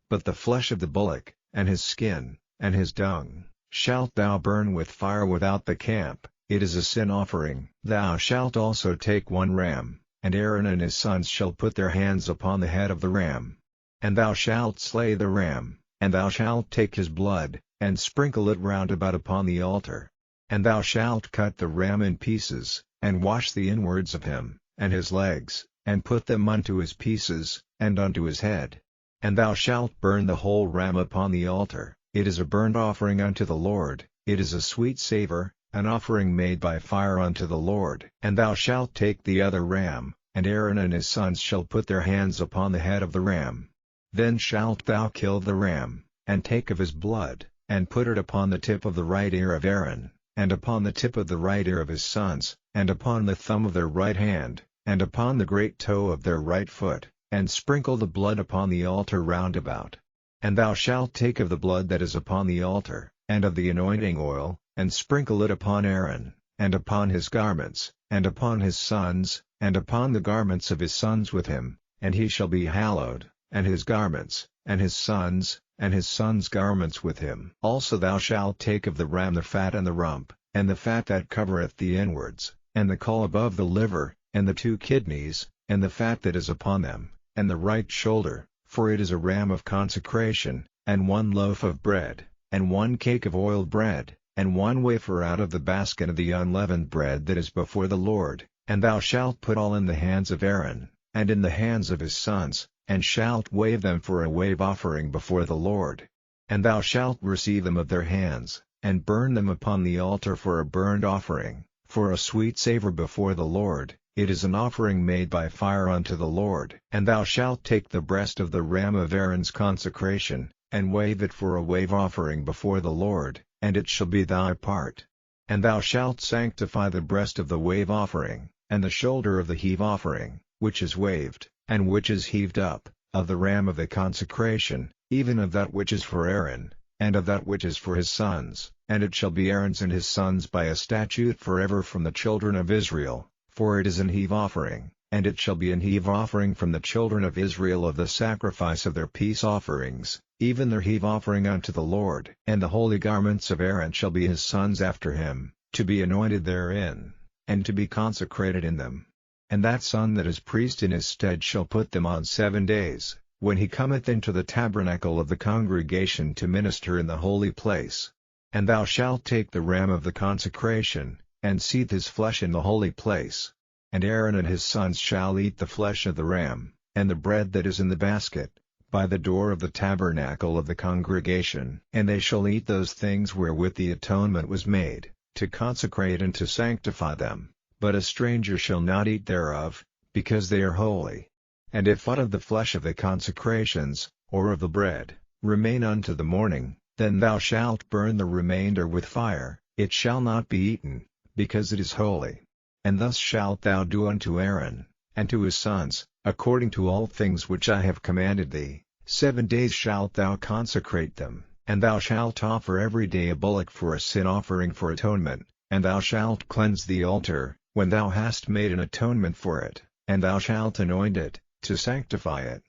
But the flesh of the bullock, and his skin, and his dung, shalt thou burn with fire without the camp; it is a sin offering. Thou shalt also take 1 ram, and Aaron and his sons shall put their hands upon the head of the ram. And thou shalt slay the ram, and thou shalt take his blood, and sprinkle it round about upon the altar. And thou shalt cut the ram in pieces, and wash the inwards of him, and his legs, and put them unto his pieces, and unto his head. And thou shalt burn the whole ram upon the altar; it is a burnt offering unto the Lord, it is a sweet savour, an offering made by fire unto the Lord. And thou shalt take the other ram, and Aaron and his sons shall put their hands upon the head of the ram. Then shalt thou kill the ram, and take of his blood, and put it upon the tip of the right ear of Aaron, and upon the tip of the right ear of his sons, and upon the thumb of their right hand, and upon the great toe of their right foot, and sprinkle the blood upon the altar round about. And thou shalt take of the blood that is upon the altar, and of the anointing oil, and sprinkle it upon Aaron, and upon his garments, and upon his sons, and upon the garments of his sons with him, and he shall be hallowed, and his garments, and his sons' garments with him. Also thou shalt take of the ram the fat and the rump, and the fat that covereth the inwards, and the caul above the liver, and the 2 kidneys, and the fat that is upon them, and the right shoulder, for it is a ram of consecration, and 1 loaf of bread, and 1 cake of oiled bread, and 1 wafer out of the basket of the unleavened bread that is before the Lord. And thou shalt put all in the hands of Aaron, and in the hands of his sons, and shalt wave them for a wave offering before the Lord. And thou shalt receive them of their hands, and burn them upon the altar for a burnt offering, for a sweet savour before the Lord; it is an offering made by fire unto the Lord. And thou shalt take the breast of the ram of Aaron's consecration, and wave it for a wave offering before the Lord, and it shall be thy part. And thou shalt sanctify the breast of the wave offering, and the shoulder of the heave offering, which is waved, and which is heaved up, of the ram of the consecration, even of that which is for Aaron, and of that which is for his sons, and it shall be Aaron's and his sons by a statute forever from the children of Israel, for it is an heave offering, and it shall be an heave offering from the children of Israel of the sacrifice of their peace offerings, even their heave offering unto the Lord. And the holy garments of Aaron shall be his sons after him, to be anointed therein, and to be consecrated in them. And that son that is priest in his stead shall put them on 7 days, when he cometh into the tabernacle of the congregation to minister in the holy place. And thou shalt take the ram of the consecration, and seethe his flesh in the holy place. And Aaron and his sons shall eat the flesh of the ram, and the bread that is in the basket, by the door of the tabernacle of the congregation. And they shall eat those things wherewith the atonement was made, to consecrate and to sanctify them, but a stranger shall not eat thereof, because they are holy. And if aught of the flesh of the consecrations, or of the bread, remain unto the morning, then thou shalt burn the remainder with fire, it shall not be eaten, because it is holy. And thus shalt thou do unto Aaron, and to his sons, according to all things which I have commanded thee. 7 days shalt thou consecrate them, and thou shalt offer every day a bullock for a sin offering for atonement, and thou shalt cleanse the altar, when thou hast made an atonement for it, and thou shalt anoint it, to sanctify it.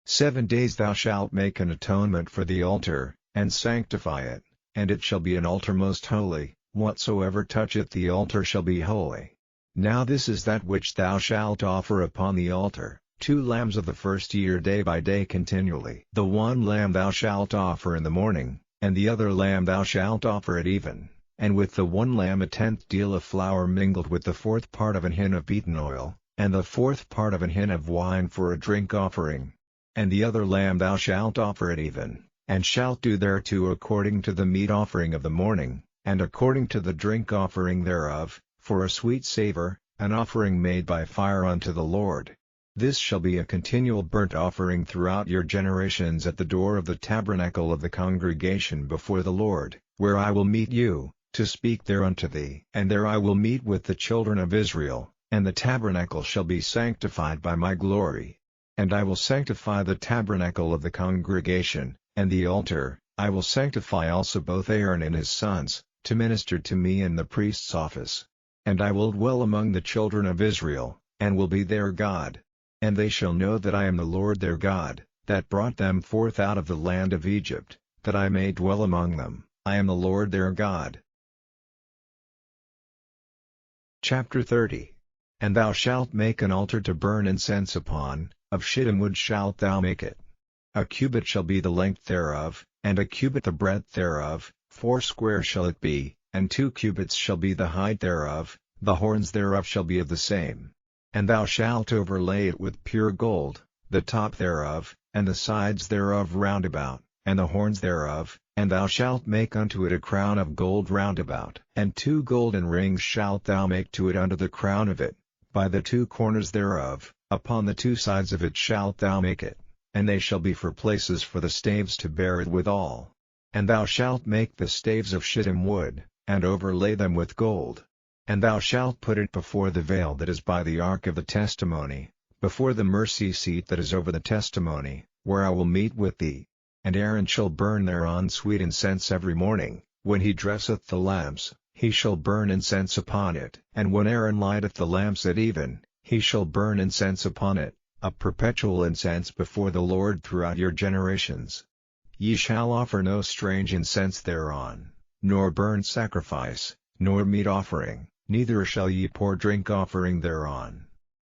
7 days thou shalt make an atonement for the altar, and sanctify it, and it shall be an altar most holy, whatsoever toucheth the altar shall be holy. Now this is that which thou shalt offer upon the altar, 2 lambs of the first year day by day continually. The one lamb thou shalt offer in the morning, and the other lamb thou shalt offer at even, and with the one lamb 1/10 deal of flour mingled with the 4th part of an hin of beaten oil, and the 4th part of an hin of wine for a drink offering. And the other lamb thou shalt offer at even, and shalt do thereto according to the meat offering of the morning, and according to the drink offering thereof, for a sweet savor, an offering made by fire unto the Lord. This shall be a continual burnt offering throughout your generations at the door of the tabernacle of the congregation before the Lord, where I will meet you, to speak there unto thee. And there I will meet with the children of Israel, and the tabernacle shall be sanctified by my glory. And I will sanctify the tabernacle of the congregation, and the altar, I will sanctify also both Aaron and his sons, to minister to me in the priest's office. And I will dwell among the children of Israel, and will be their God. And they shall know that I am the Lord their God, that brought them forth out of the land of Egypt, that I may dwell among them. I am the Lord their God. Chapter 30. And thou shalt make an altar to burn incense upon, of shittim wood shalt thou make it. A cubit shall be the length thereof, and a cubit the breadth thereof, 4 shall it be, and 2 cubits shall be the height thereof, the horns thereof shall be of the same. And thou shalt overlay it with pure gold, the top thereof, and the sides thereof round about, and the horns thereof, and thou shalt make unto it a crown of gold round about. And 2 golden rings shalt thou make to it unto the crown of it, by the 2 corners thereof, upon the 2 sides of it shalt thou make it, and they shall be for places for the staves to bear it withal. And thou shalt make the staves of shittim wood, and overlay them with gold. And thou shalt put it before the veil that is by the ark of the testimony, before the mercy seat that is over the testimony, where I will meet with thee. And Aaron shall burn thereon sweet incense every morning, when he dresseth the lamps, he shall burn incense upon it. And when Aaron lighteth the lamps at even, he shall burn incense upon it, a perpetual incense before the Lord throughout your generations. Ye shall offer no strange incense thereon, nor burnt sacrifice, nor meat offering, neither shall ye pour drink offering thereon.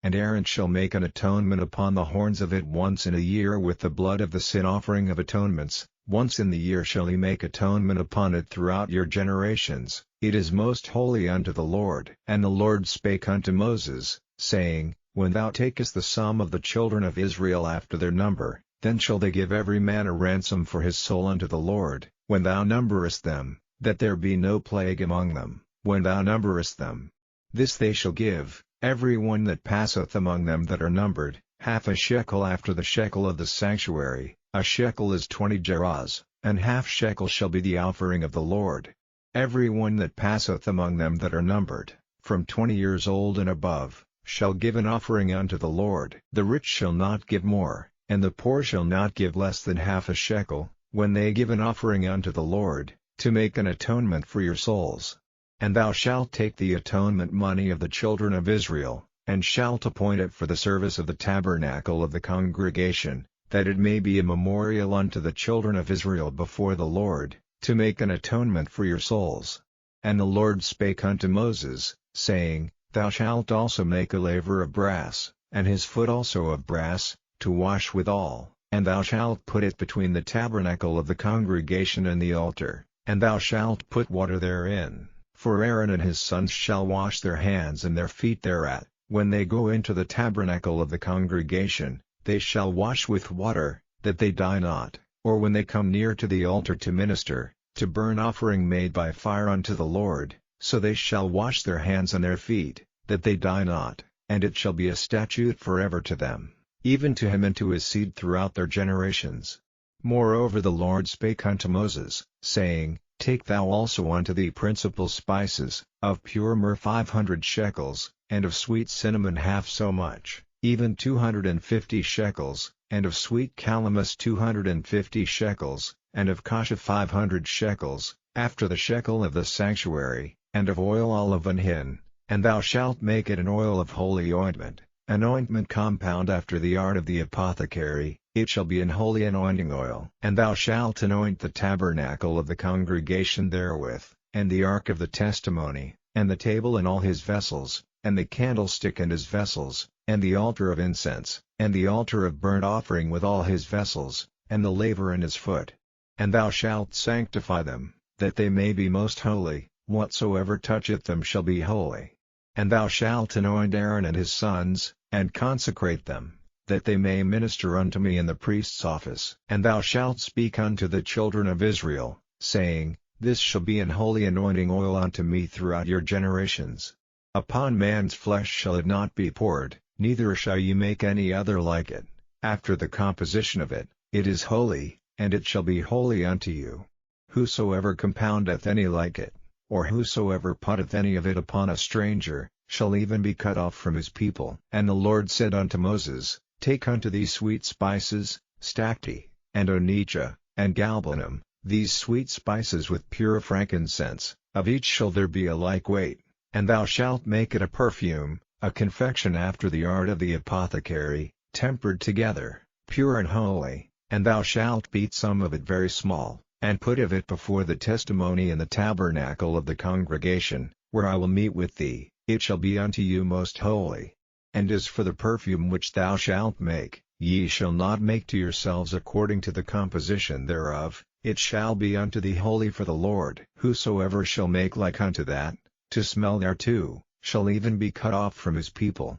And Aaron shall make an atonement upon the horns of it once in a year with the blood of the sin offering of atonements, once in the year shall he make atonement upon it throughout your generations, it is most holy unto the Lord. And the Lord spake unto Moses, saying, When thou takest the sum of the children of Israel after their number, then shall they give every man a ransom for his soul unto the Lord, when thou numberest them, that there be no plague among them, when thou numberest them. This they shall give, every one that passeth among them that are numbered, half a shekel after the shekel of the sanctuary, a shekel is 20 gerahs, and half shekel shall be the offering of the Lord. Every one that passeth among them that are numbered, from 20 years old and above, shall give an offering unto the Lord. The rich shall not give more, and the poor shall not give less than half a shekel, when they give an offering unto the Lord, to make an atonement for your souls. And thou shalt take the atonement money of the children of Israel, and shalt appoint it for the service of the tabernacle of the congregation, that it may be a memorial unto the children of Israel before the Lord, to make an atonement for your souls. And the Lord spake unto Moses, saying, Thou shalt also make a laver of brass, and his foot also of brass, to wash withal, and thou shalt put it between the tabernacle of the congregation and the altar, and thou shalt put water therein, for Aaron and his sons shall wash their hands and their feet thereat. When they go into the tabernacle of the congregation, they shall wash with water, that they die not, or when they come near to the altar to minister, to burn offering made by fire unto the Lord, so they shall wash their hands and their feet, that they die not, and it shall be a statute forever to them, even to him and to his seed throughout their generations. Moreover the Lord spake unto Moses, saying, Take thou also unto thee principal spices, of pure myrrh 500 shekels, and of sweet cinnamon half so much, even 250 shekels, and of sweet calamus 250 shekels, and of cassia 500 shekels, after the shekel of the sanctuary, and of oil olive and hin, and thou shalt make it an oil of holy ointment, an ointment compound after the art of the apothecary, it shall be an holy anointing oil. And thou shalt anoint the tabernacle of the congregation therewith, and the ark of the testimony, and the table and all his vessels, and the candlestick and his vessels, and the altar of incense, and the altar of burnt offering with all his vessels, and the laver and his foot. And thou shalt sanctify them, that they may be most holy, whatsoever toucheth them shall be holy. And thou shalt anoint Aaron and his sons, and consecrate them, that they may minister unto me in the priest's office. And thou shalt speak unto the children of Israel, saying, This shall be an holy anointing oil unto me throughout your generations. Upon man's flesh shall it not be poured, neither shall ye make any other like it. After the composition of it, it is holy, and it shall be holy unto you. Whosoever compoundeth any like it, or whosoever putteth any of it upon a stranger, shall even be cut off from his people. And the Lord said unto Moses, Take unto thee sweet spices, stacte, and onycha, and galbanum, these sweet spices with pure frankincense, of each shall there be a like weight, and thou shalt make it a perfume, a confection after the art of the apothecary, tempered together, pure and holy, and thou shalt beat some of it very small, and put of it before the testimony in the tabernacle of the congregation, where I will meet with thee, it shall be unto you most holy. And as for the perfume which thou shalt make, ye shall not make to yourselves according to the composition thereof, it shall be unto thee holy for the Lord. Whosoever shall make like unto that, to smell thereto, shall even be cut off from his people.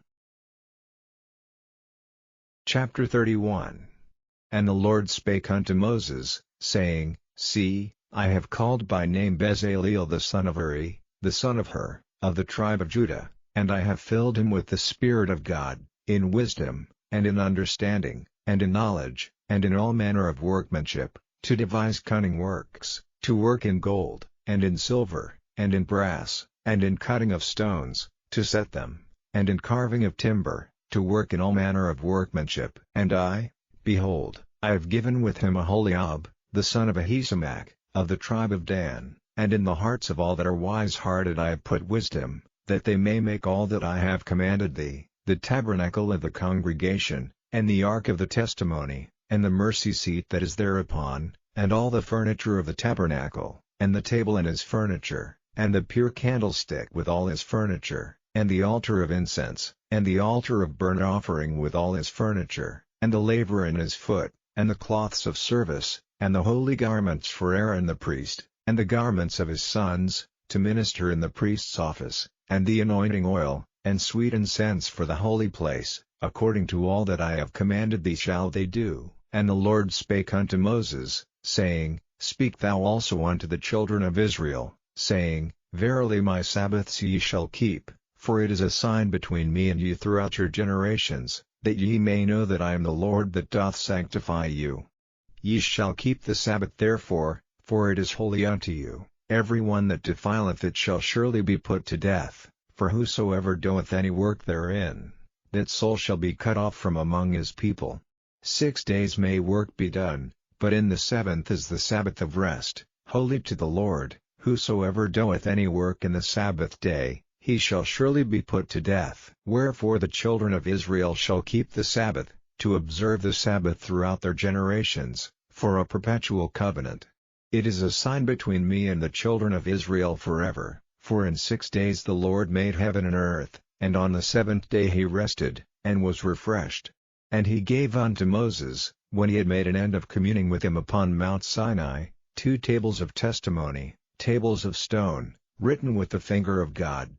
Chapter 31. And the Lord spake unto Moses, saying, See, I have called by name Bezaleel the son of Uri, the son of Hur, of the tribe of Judah, and I have filled him with the Spirit of God, in wisdom, and in understanding, and in knowledge, and in all manner of workmanship, to devise cunning works, to work in gold, and in silver, and in brass, and in cutting of stones, to set them, and in carving of timber, to work in all manner of workmanship. And I, behold, I have given with him Aholiab, the son of Ahisamach, of the tribe of Dan, and in the hearts of all that are wise-hearted I have put wisdom, that they may make all that I have commanded thee, the tabernacle of the congregation, and the ark of the testimony, and the mercy seat that is thereupon, and all the furniture of the tabernacle, and the table and his furniture, and the pure candlestick with all his furniture, and the altar of incense, and the altar of burnt offering with all his furniture, and the laver and his foot, and the cloths of service, and the holy garments for Aaron the priest, and the garments of his sons, to minister in the priest's office, and the anointing oil, and sweet incense for the holy place, according to all that I have commanded thee shall they do. And the Lord spake unto Moses, saying, Speak thou also unto the children of Israel, saying, Verily my Sabbaths ye shall keep, for it is a sign between me and you throughout your generations, that ye may know that I am the Lord that doth sanctify you. Ye shall keep the Sabbath therefore, for it is holy unto you. Every one that defileth it shall surely be put to death, for whosoever doeth any work therein, that soul shall be cut off from among his people. 6 days may work be done, but in the 7th is the Sabbath of rest, holy to the Lord. Whosoever doeth any work in the Sabbath day, he shall surely be put to death. Wherefore the children of Israel shall keep the Sabbath, to observe the Sabbath throughout their generations, for a perpetual covenant. It is a sign between me and the children of Israel forever, for in 6 days the Lord made heaven and earth, and on the 7th day he rested, and was refreshed. And he gave unto Moses, when he had made an end of communing with him upon Mount Sinai, 2 tables of testimony, tables of stone, written with the finger of God.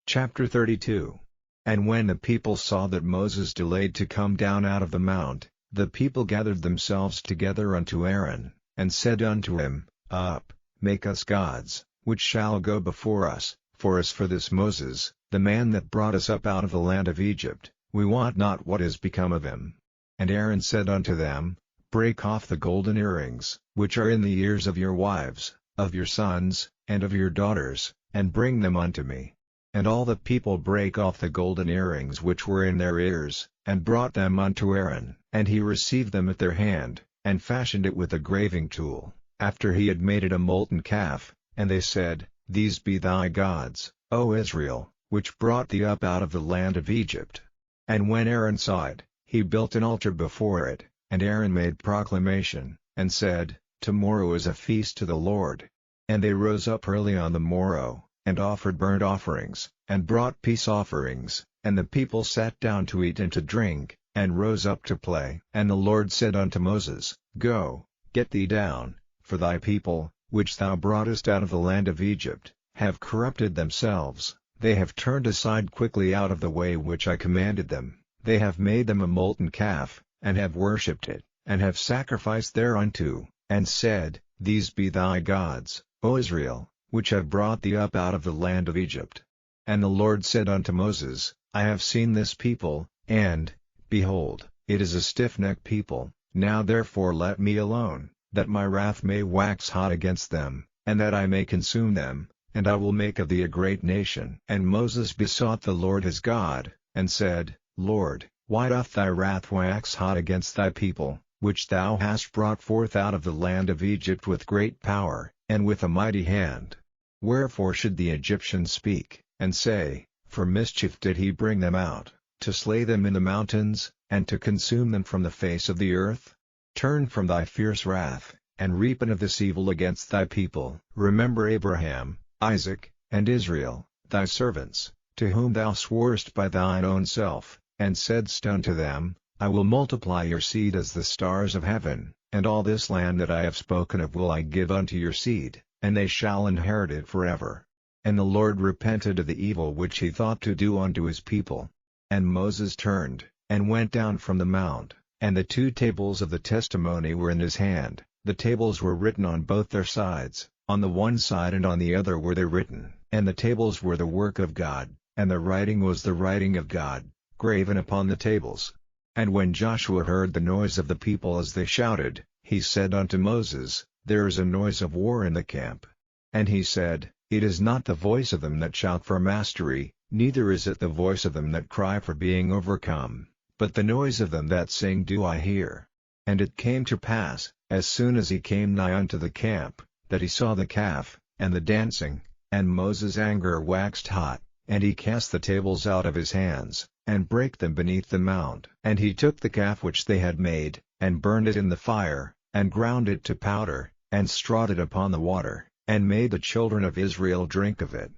Chapter 32. And when the people saw that Moses delayed to come down out of the mount, the people gathered themselves together unto Aaron, and said unto him, Up, make us gods, which shall go before us, For as for this Moses, the man that brought us up out of the land of Egypt, we wot not what is become of him. And Aaron said unto them, Break off the golden earrings, which are in the ears of your wives, of your sons, and of your daughters, and bring them unto me. And all the people brake off the golden earrings which were in their ears, and brought them unto Aaron. And he received them at their hand, and fashioned it with a graving tool, after he had made it a molten calf. And they said, These be thy gods, O Israel, which brought thee up out of the land of Egypt. And when Aaron saw it, he built an altar before it, and Aaron made proclamation, and said, Tomorrow is a feast to the Lord. And they rose up early on the morrow, and offered burnt offerings, and brought peace offerings, and the people sat down to eat and to drink, and rose up to play. And the Lord said unto Moses, Go, get thee down, for thy people, which thou broughtest out of the land of Egypt, have corrupted themselves. They have turned aside quickly out of the way which I commanded them. They have made them a molten calf, and have worshipped it, and have sacrificed thereunto, and said, These be thy gods, O Israel, which have brought thee up out of the land of Egypt. And the Lord said unto Moses, I have seen this people, and, behold, it is a stiff-necked people. Now therefore let me alone, that my wrath may wax hot against them, and that I may consume them, and I will make of thee a great nation. And Moses besought the Lord his God, and said, Lord, why doth thy wrath wax hot against thy people, which thou hast brought forth out of the land of Egypt with great power, and with a mighty hand? Wherefore should the Egyptians speak, and say, For mischief did he bring them out, to slay them in the mountains, and to consume them from the face of the earth? Turn from thy fierce wrath, and repent of this evil against thy people. Remember Abraham, Isaac, and Israel, thy servants, to whom thou sworest by thine own self, and saidst unto them, I will multiply your seed as the stars of heaven, and all this land that I have spoken of will I give unto your seed, and they shall inherit it forever. And the Lord repented of the evil which he thought to do unto his people. And Moses turned, and went down from the mount, and the 2 tables of the testimony were in his hand. The tables were written on both their sides, on the one side and on the other were they written. And the tables were the work of God, and the writing was the writing of God, graven upon the tables. And when Joshua heard the noise of the people as they shouted, he said unto Moses, There is a noise of war in the camp. And he said, It is not the voice of them that shout for mastery, neither is it the voice of them that cry for being overcome, but the noise of them that sing do I hear. And it came to pass, as soon as he came nigh unto the camp, that he saw the calf, and the dancing, and Moses' anger waxed hot, and he cast the tables out of his hands, and brake them beneath the mount. And he took the calf which they had made, and burned it in the fire, and ground it to powder, and strawed it upon the water, and made the children of Israel drink of it.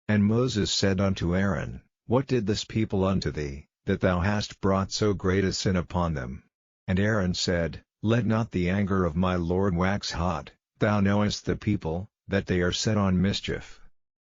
And Moses said unto Aaron, What did this people unto thee, that thou hast brought so great a sin upon them? And Aaron said, Let not the anger of my Lord wax hot, thou knowest the people, that they are set on mischief.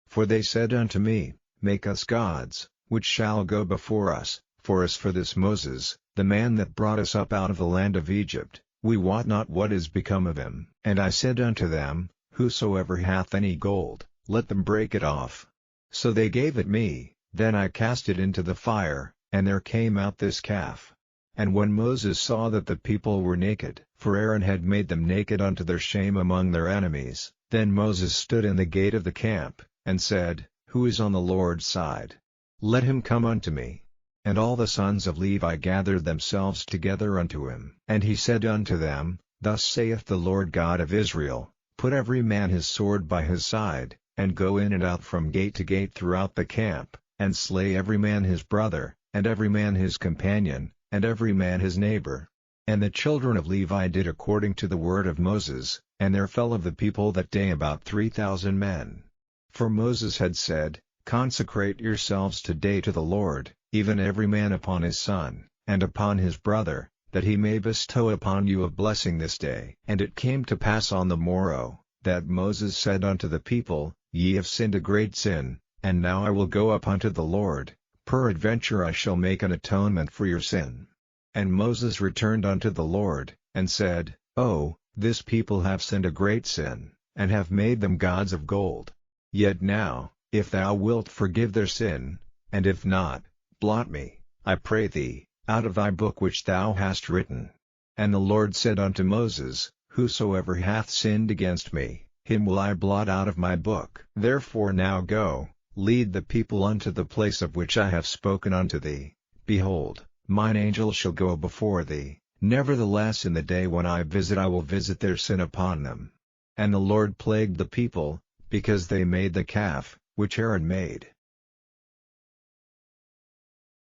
For they said unto me, Make us gods, which shall go before us. For as for this Moses, the man that brought us up out of the land of Egypt, we wot not what is become of him. And I said unto them, Whosoever hath any gold, let them break it off. So they gave it me, then I cast it into the fire, and there came out this calf. And when Moses saw that the people were naked, for Aaron had made them naked unto their shame among their enemies, then Moses stood in the gate of the camp, and said, Who is on the Lord's side? Let him come unto me. And all the sons of Levi gathered themselves together unto him. And he said unto them, Thus saith the Lord God of Israel, Put every man his sword by his side, and go in and out from gate to gate throughout the camp, and slay every man his brother, and every man his companion, and every man his neighbor. And the children of Levi did according to the word of Moses, and there fell of the people that day about 3,000 men. For Moses had said, Consecrate yourselves today to the Lord, even every man upon his son, and upon his brother, that he may bestow upon you a blessing this day. And it came to pass on the morrow, that Moses said unto the people, Ye have sinned a great sin, and now I will go up unto the Lord, peradventure I shall make an atonement for your sin. And Moses returned unto the Lord, and said, Oh, this people have sinned a great sin, and have made them gods of gold. Yet now, if thou wilt forgive their sin, and if not, blot me, I pray thee, out of thy book which thou hast written. And the Lord said unto Moses, Whosoever hath sinned against me, him will I blot out of my book. Therefore now go, lead the people unto the place of which I have spoken unto thee. Behold, mine angel shall go before thee, nevertheless in the day when I will visit their sin upon them. And the Lord plagued the people, because they made the calf, which Aaron made.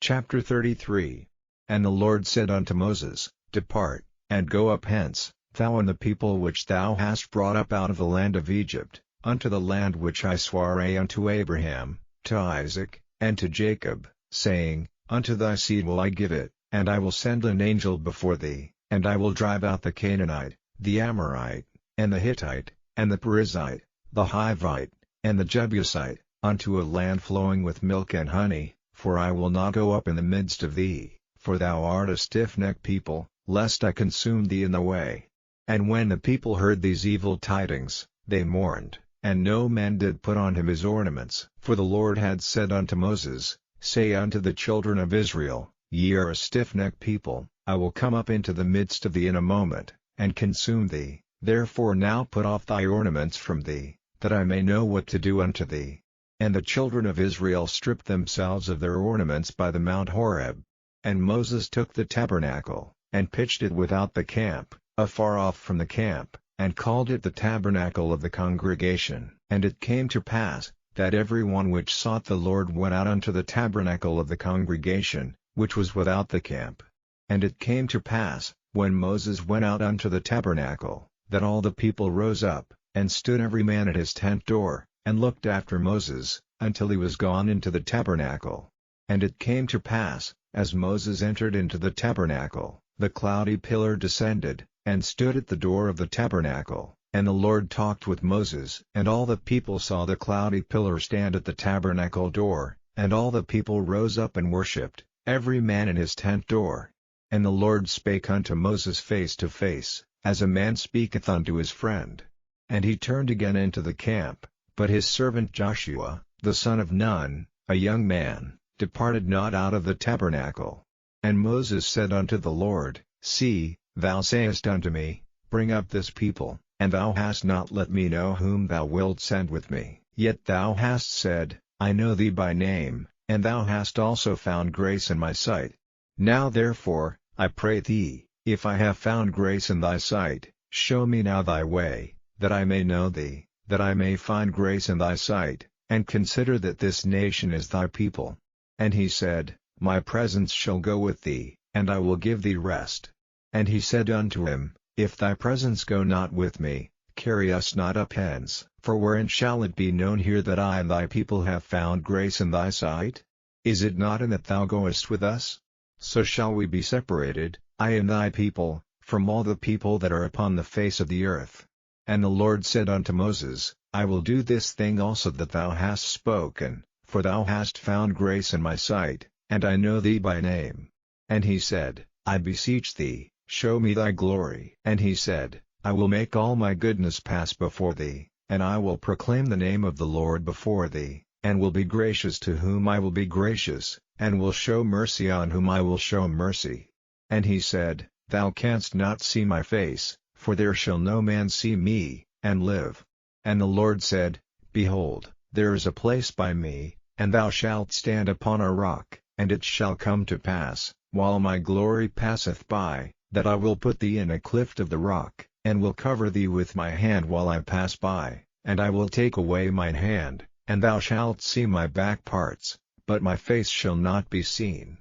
Chapter 33. And the Lord said unto Moses, Depart, and go up hence, thou and the people which thou hast brought up out of the land of Egypt, unto the land which I sware unto Abraham, to Isaac, and to Jacob, saying, Unto thy seed will I give it, and I will send an angel before thee, and I will drive out the Canaanite, the Amorite, and the Hittite, and the Perizzite, the Hivite, and the Jebusite, unto a land flowing with milk and honey, for I will not go up in the midst of thee, for thou art a stiff-necked people, lest I consume thee in the way. And when the people heard these evil tidings, they mourned, and no man did put on him his ornaments. For the Lord had said unto Moses, Say unto the children of Israel, Ye are a stiff-necked people, I will come up into the midst of thee in a moment, and consume thee. Therefore now put off thy ornaments from thee, that I may know what to do unto thee. And the children of Israel stripped themselves of their ornaments by the Mount Horeb. And Moses took the tabernacle, and pitched it without the camp, afar off from the camp, and called it the tabernacle of the congregation. And it came to pass, that every one which sought the Lord went out unto the tabernacle of the congregation, which was without the camp. And it came to pass, when Moses went out unto the tabernacle, that all the people rose up, and stood every man at his tent door, and looked after Moses, until he was gone into the tabernacle. And it came to pass, as Moses entered into the tabernacle, the cloudy pillar descended, and stood at the door of the tabernacle, and the Lord talked with Moses. And all the people saw the cloudy pillar stand at the tabernacle door, and all the people rose up and worshipped, every man in his tent door. And the Lord spake unto Moses face to face, as a man speaketh unto his friend. And he turned again into the camp, but his servant Joshua, the son of Nun, a young man, departed not out of the tabernacle. And Moses said unto the Lord, See, thou sayest unto me, Bring up this people, and thou hast not let me know whom thou wilt send with me. Yet thou hast said, I know thee by name, and thou hast also found grace in my sight. Now therefore, I pray thee, if I have found grace in thy sight, show me now thy way, that I may know thee, that I may find grace in thy sight, and consider that this nation is thy people. And he said, My presence shall go with thee, and I will give thee rest. And he said unto him, If thy presence go not with me, carry us not up hence. For wherein shall it be known here that I and thy people have found grace in thy sight? Is it not in that thou goest with us? So shall we be separated, I and thy people, from all the people that are upon the face of the earth. And the Lord said unto Moses, I will do this thing also that thou hast spoken, for thou hast found grace in my sight, and I know thee by name. And he said, I beseech thee, show me thy glory. And he said, I will make all my goodness pass before thee, and I will proclaim the name of the Lord before thee, and will be gracious to whom I will be gracious, and will show mercy on whom I will show mercy. And he said, Thou canst not see my face, for there shall no man see me, and live. And the Lord said, Behold, there is a place by me, and thou shalt stand upon a rock. And it shall come to pass, while my glory passeth by, that I will put thee in a cleft of the rock, and will cover thee with my hand while I pass by, and I will take away mine hand, and thou shalt see my back parts, but my face shall not be seen.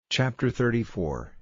Chapter 34.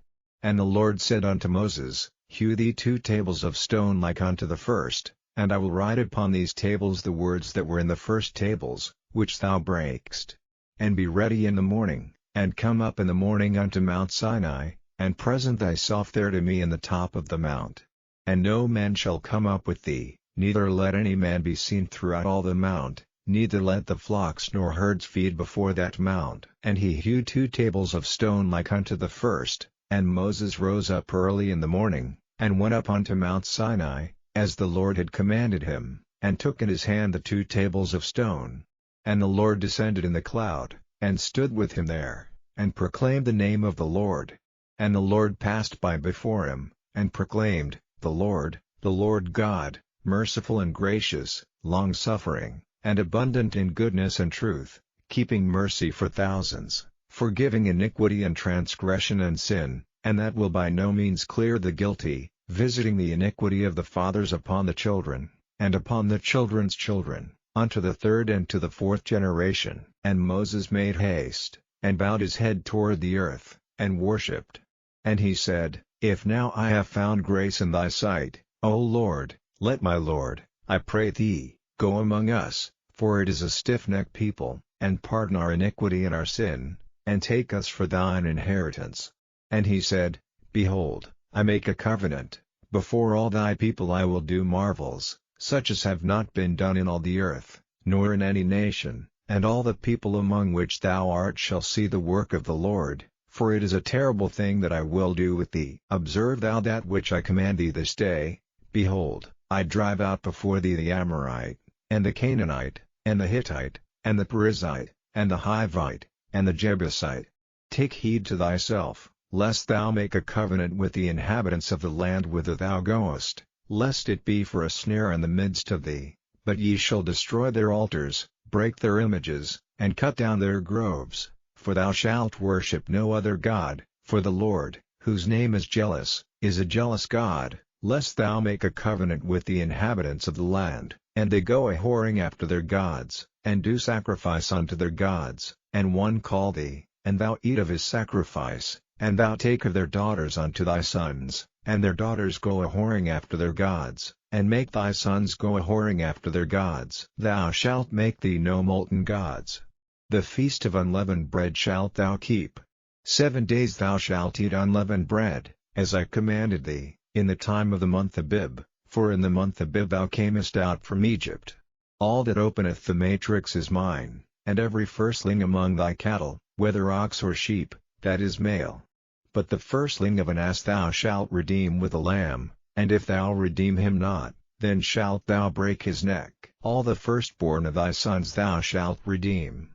And the Lord said unto Moses, Hew thee 2 tables of stone like unto the first, and I will write upon these tables the words that were in the first tables, which thou breakest. And be ready in the morning, and come up in the morning unto Mount Sinai, and present thyself there to me in the top of the mount. And no man shall come up with thee, neither let any man be seen throughout all the mount, neither let the flocks nor herds feed before that mount. And he hewed 2 tables of stone like unto the first, and Moses rose up early in the morning, and went up unto Mount Sinai, as the Lord had commanded him, and took in his hand the 2 tables of stone. And the Lord descended in the cloud, and stood with him there, and proclaimed the name of the Lord. And the Lord passed by before him, and proclaimed, the Lord God, merciful and gracious, long-suffering, and abundant in goodness and truth, keeping mercy for thousands, forgiving iniquity and transgression and sin, and that will by no means clear the guilty, visiting the iniquity of the fathers upon the children, and upon the children's children, unto the 3rd and to the 4th generation. And Moses made haste, and bowed his head toward the earth, and worshipped. And he said, If now I have found grace in thy sight, O Lord, let my Lord, I pray thee, go among us, for it is a stiff-necked people, and pardon our iniquity and our sin, and take us for thine inheritance. And he said, Behold, I make a covenant, before all thy people I will do marvels, such as have not been done in all the earth, nor in any nation, and all the people among which thou art shall see the work of the Lord, for it is a terrible thing that I will do with thee. Observe thou that which I command thee this day. Behold, I drive out before thee the Amorite, and the Canaanite, and the Hittite, and the Perizzite, and the Hivite, and the Jebusite. Take heed to thyself, lest thou make a covenant with the inhabitants of the land whither thou goest, lest it be for a snare in the midst of thee, but ye shall destroy their altars, break their images, and cut down their groves, for thou shalt worship no other God, for the Lord, whose name is jealous, is a jealous God, lest thou make a covenant with the inhabitants of the land, and they go a-whoring after their gods, and do sacrifice unto their gods, and one call thee, and thou eat of his sacrifice, and thou take of their daughters unto thy sons, and their daughters go a-whoring after their gods, and make thy sons go a-whoring after their gods. Thou shalt make thee no molten gods. The feast of unleavened bread shalt thou keep. 7 days thou shalt eat unleavened bread, as I commanded thee, in the time of the month Abib, for in the month Abib thou camest out from Egypt. All that openeth the matrix is mine, and every firstling among thy cattle, whether ox or sheep, that is male. But the firstling of an ass thou shalt redeem with a lamb, and if thou redeem him not, then shalt thou break his neck. All the firstborn of thy sons thou shalt redeem.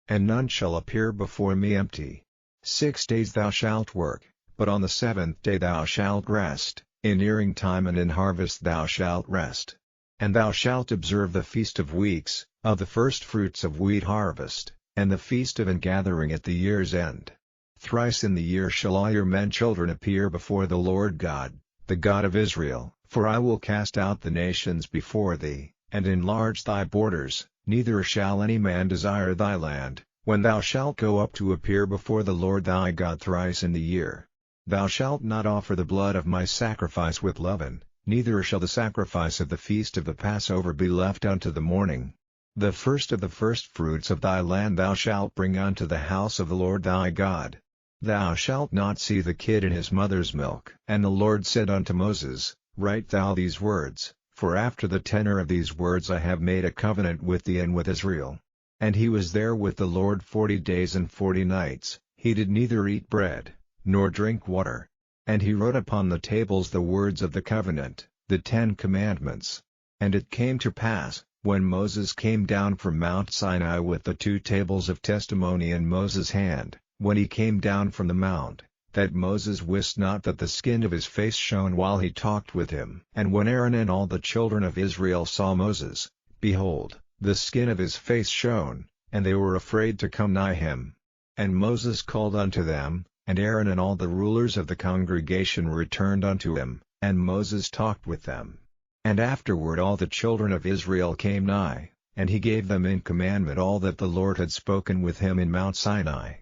And none shall appear before me empty. 6 days thou shalt work, but on the 7th day thou shalt rest, in earing time and in harvest thou shalt rest. And thou shalt observe the feast of weeks, of the firstfruits of wheat harvest, and the feast of ingathering at the year's end. Thrice in the year shall all your men children appear before the Lord God, the God of Israel. For I will cast out the nations before thee, and enlarge thy borders, neither shall any man desire thy land, when thou shalt go up to appear before the Lord thy God thrice in the year. Thou shalt not offer the blood of my sacrifice with leaven, neither shall the sacrifice of the feast of the Passover be left unto the morning. The first of the firstfruits of thy land thou shalt bring unto the house of the Lord thy God. Thou shalt not see the kid in his mother's milk. And the Lord said unto Moses, Write thou these words, for after the tenor of these words I have made a covenant with thee and with Israel. And he was there with the Lord 40 days and 40 nights, he did neither eat bread, nor drink water. And he wrote upon the tables the words of the covenant, the 10 commandments. And it came to pass, when Moses came down from Mount Sinai with the 2 tables of testimony in Moses' hand, when he came down from the mount, that Moses wist not that the skin of his face shone while he talked with him. And when Aaron and all the children of Israel saw Moses, behold, the skin of his face shone, and they were afraid to come nigh him. And Moses called unto them, and Aaron and all the rulers of the congregation returned unto him, and Moses talked with them. And afterward all the children of Israel came nigh, and he gave them in commandment all that the Lord had spoken with him in Mount Sinai.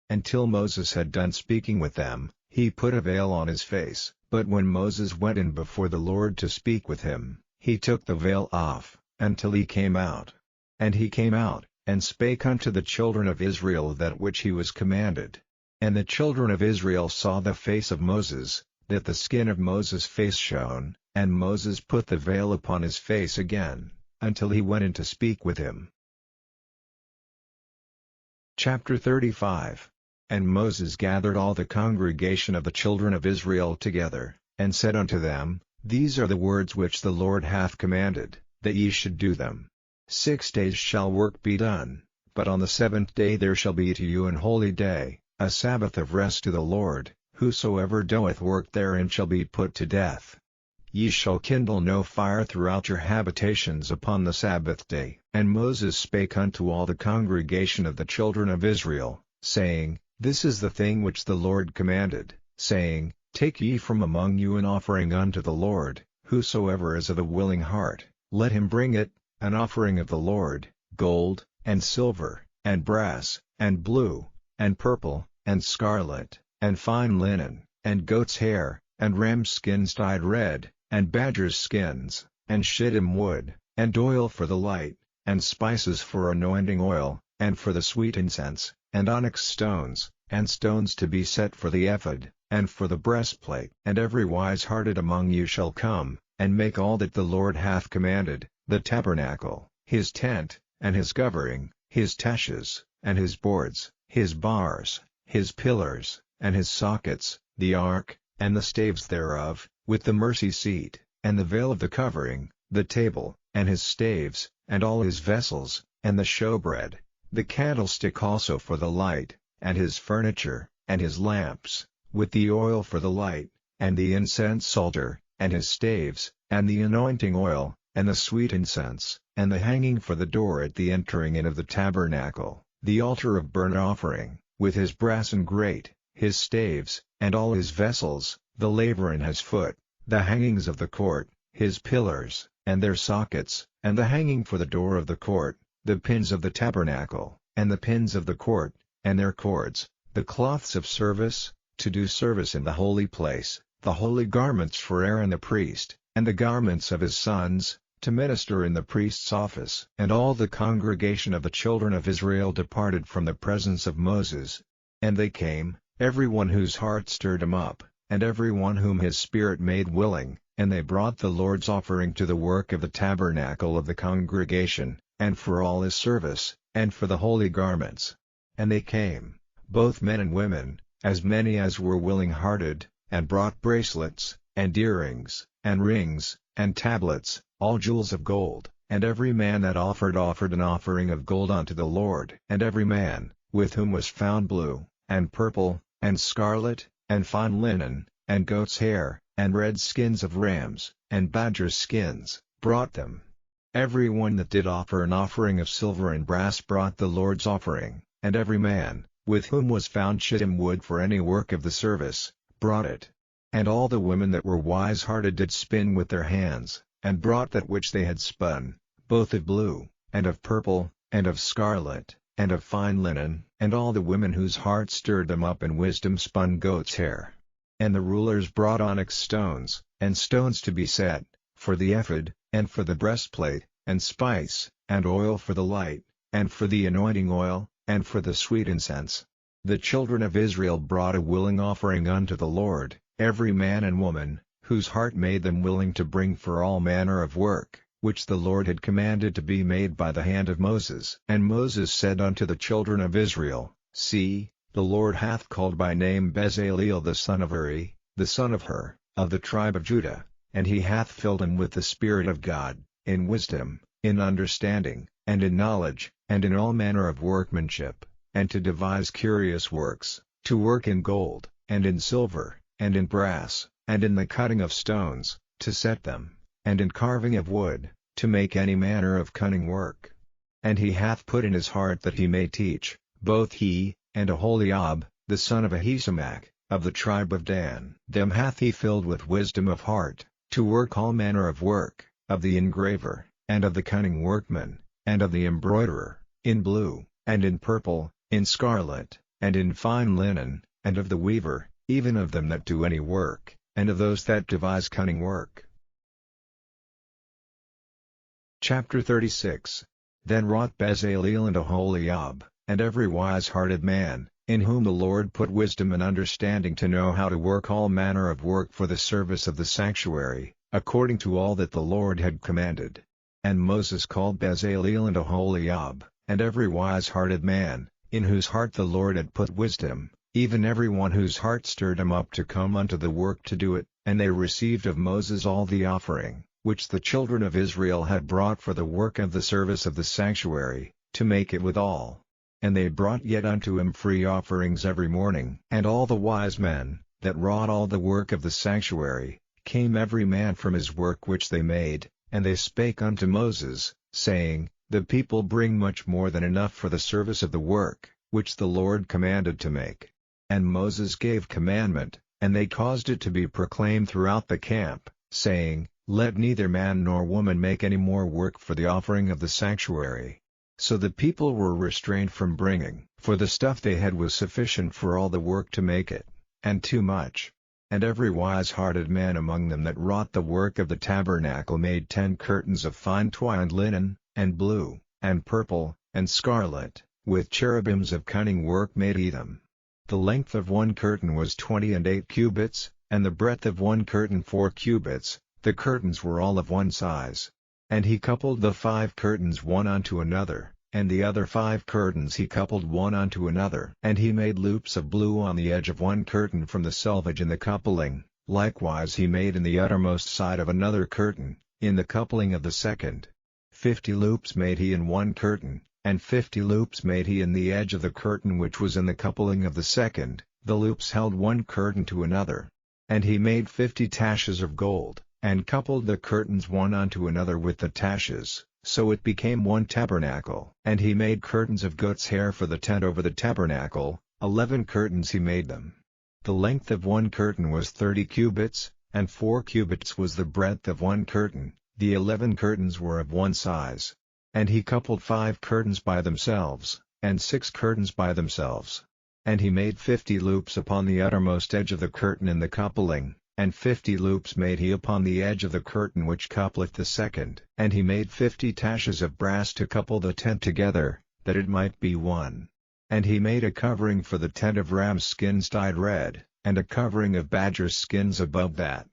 Until Moses had done speaking with them, he put a veil on his face. But when Moses went in before the Lord to speak with him, he took the veil off, until he came out. And he came out, and spake unto the children of Israel that which he was commanded. And the children of Israel saw the face of Moses, that the skin of Moses' face shone, and Moses put the veil upon his face again, until he went in to speak with him. Chapter 35. And Moses gathered all the congregation of the children of Israel together, and said unto them, These are the words which the Lord hath commanded, that ye should do them. 6 days shall work be done, but on the 7th day there shall be to you an holy day, a Sabbath of rest to the Lord. Whosoever doeth work therein shall be put to death. Ye shall kindle no fire throughout your habitations upon the Sabbath day. And Moses spake unto all the congregation of the children of Israel, saying, This is the thing which the Lord commanded, saying, Take ye from among you an offering unto the Lord, whosoever is of a willing heart, let him bring it, an offering of the Lord, gold, and silver, and brass, and blue, and purple, and scarlet, and fine linen, and goat's hair, and ram's skins dyed red, and badger's skins, and shittim wood, and oil for the light, and spices for anointing oil, and for the sweet incense, and onyx stones, and stones to be set for the ephod, and for the breastplate. And every wise-hearted among you shall come, and make all that the Lord hath commanded, the tabernacle, his tent, and his covering, his taches, and his boards, his bars, his pillars, and his sockets, the ark, and the staves thereof, with the mercy seat, and the veil of the covering, the table, and his staves, and all his vessels, and the showbread, the candlestick also for the light, and his furniture, and his lamps, with the oil for the light, and the incense altar, and his staves, and the anointing oil, and the sweet incense, and the hanging for the door at the entering in of the tabernacle, the altar of burnt offering, with his brass and grate, his staves, and all his vessels, the laver in his foot, the hangings of the court, his pillars, and their sockets, and the hanging for the door of the court, the pins of the tabernacle, and the pins of the court, and their cords, the cloths of service, to do service in the holy place, the holy garments for Aaron the priest, and the garments of his sons, to minister in the priest's office. And all the congregation of the children of Israel departed from the presence of Moses. And they came, every one whose heart stirred him up, and every one whom his spirit made willing, and they brought the Lord's offering to the work of the tabernacle of the congregation, and for all his service, and for the holy garments. And they came, both men and women, as many as were willing-hearted, and brought bracelets, and earrings, and rings, and tablets, all jewels of gold. And every man that offered an offering of gold unto the Lord. And every man, with whom was found blue, and purple, and scarlet, and fine linen, and goat's hair, and red skins of rams, and badger skins, brought them. Every one that did offer an offering of silver and brass brought the Lord's offering, and every man, with whom was found shittim wood for any work of the service, brought it. And all the women that were wise-hearted did spin with their hands, and brought that which they had spun, both of blue, and of purple, and of scarlet, and of fine linen. And all the women whose hearts stirred them up in wisdom spun goat's hair. And the rulers brought onyx stones, and stones to be set, for the ephod, and for the breastplate, and spice, and oil for the light, and for the anointing oil, and for the sweet incense. The children of Israel brought a willing offering unto the Lord, every man and woman, whose heart made them willing to bring for all manner of work, which the Lord had commanded to be made by the hand of Moses. And Moses said unto the children of Israel, See, the Lord hath called by name Bezaleel the son of Uri, the son of Hur, of the tribe of Judah, and he hath filled him with the Spirit of God, in wisdom, in understanding, and in knowledge, and in all manner of workmanship, and to devise curious works, to work in gold, and in silver, and in brass, and in the cutting of stones, to set them, and in carving of wood, to make any manner of cunning work. And he hath put in his heart that he may teach, both he, and Aholiab, the son of Ahisamach, of the tribe of Dan. Them hath he filled with wisdom of heart, to work all manner of work, of the engraver, and of the cunning workman, and of the embroiderer, in blue, and in purple, in scarlet, and in fine linen, and of the weaver, even of them that do any work, and of those that devise cunning work. Chapter 36. Then wrought Bezaleel and Aholiab, and every wise-hearted man, in whom the Lord put wisdom and understanding to know how to work all manner of work for the service of the sanctuary, according to all that the Lord had commanded. And Moses called Bezaleel and Aholiab, and every wise-hearted man, in whose heart the Lord had put wisdom, even every one whose heart stirred him up to come unto the work to do it, and they received of Moses all the offering, which the children of Israel had brought for the work of the service of the sanctuary, to make it withal. And they brought yet unto him free offerings every morning. And all the wise men, that wrought all the work of the sanctuary, came every man from his work which they made, and they spake unto Moses, saying, The people bring much more than enough for the service of the work, which the Lord commanded to make. And Moses gave commandment, and they caused it to be proclaimed throughout the camp, saying, Let neither man nor woman make any more work for the offering of the sanctuary. So the people were restrained from bringing, for the stuff they had was sufficient for all the work to make it, and too much. And every wise-hearted man among them that wrought the work of the tabernacle made 10 curtains of fine twined linen, and blue, and purple, and scarlet, with cherubims of cunning work made he them. The length of one curtain was 28 cubits, and the breadth of one curtain 4 cubits, the curtains were all of one size. And he coupled the 5 curtains one unto another, and the other 5 curtains he coupled one unto another. And he made loops of blue on the edge of one curtain from the selvage in the coupling, likewise he made in the uttermost side of another curtain, in the coupling of the second. 50 loops made he in one curtain, and 50 loops made he in the edge of the curtain which was in the coupling of the second, the loops held one curtain to another. And he made 50 taches of gold, and coupled the curtains one unto another with the taches, so it became one tabernacle. And he made curtains of goat's hair for the tent over the tabernacle, 11 curtains he made them. The length of one curtain was 30 cubits, and 4 cubits was the breadth of one curtain, the 11 curtains were of one size. And he coupled 5 curtains by themselves, and 6 curtains by themselves. And he made 50 loops upon the uttermost edge of the curtain in the coupling, and 50 loops made he upon the edge of the curtain which coupleth the second. And he made 50 taches of brass to couple the tent together, that it might be one. And he made a covering for the tent of ram's skins dyed red, and a covering of badger's skins above that.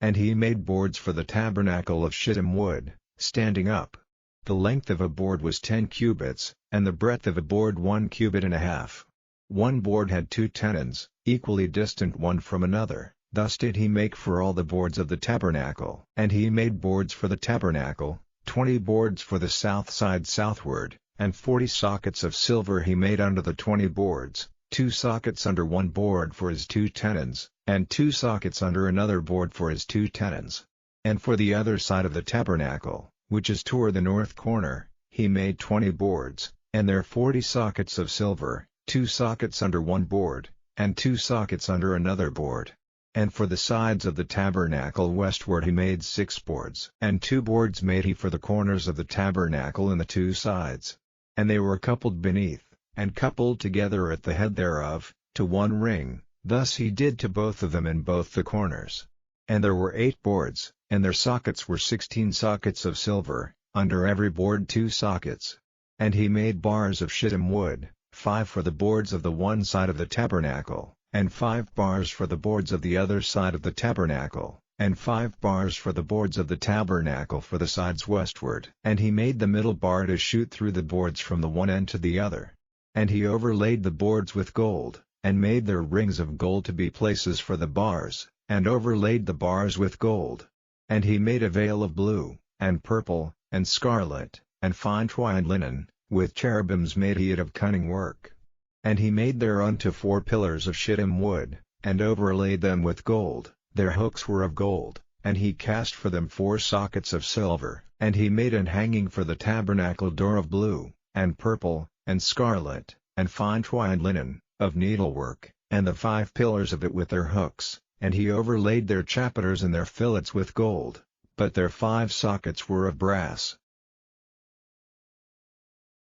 And he made boards for the tabernacle of shittim wood, standing up. The length of a board was 10 cubits, and the breadth of a board 1 cubit and a half. One board had 2 tenons, equally distant one from another. Thus did he make for all the boards of the tabernacle. And he made boards for the tabernacle, 20 boards for the south side southward, and 40 sockets of silver he made under the 20 boards, 2 sockets under one board for his 2 tenons, and 2 sockets under another board for his 2 tenons. And for the other side of the tabernacle, which is toward the north corner, he made 20 boards, and there 40 sockets of silver, 2 sockets under one board, and 2 sockets under another board. And for the sides of the tabernacle westward he made 6 boards. And 2 boards made he for the corners of the tabernacle in the 2 sides. And they were coupled beneath, and coupled together at the head thereof, to one ring, thus he did to both of them in both the corners. And there were 8 boards, and their sockets were 16 sockets of silver, under every board 2 sockets. And he made bars of shittim wood, 5 for the boards of the one side of the tabernacle, and 5 bars for the boards of the other side of the tabernacle, and 5 bars for the boards of the tabernacle for the sides westward. And he made the middle bar to shoot through the boards from the one end to the other. And he overlaid the boards with gold, and made their rings of gold to be places for the bars, and overlaid the bars with gold. And he made a veil of blue, and purple, and scarlet, and fine twined linen, with cherubims made he it of cunning work. And he made thereunto 4 pillars of shittim wood, and overlaid them with gold, their hooks were of gold, and he cast for them 4 sockets of silver. And he made an hanging for the tabernacle door of blue, and purple, and scarlet, and fine twined linen, of needlework, and the 5 pillars of it with their hooks. And he overlaid their chapiters and their fillets with gold, but their 5 sockets were of brass.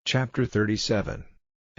Chapter 37.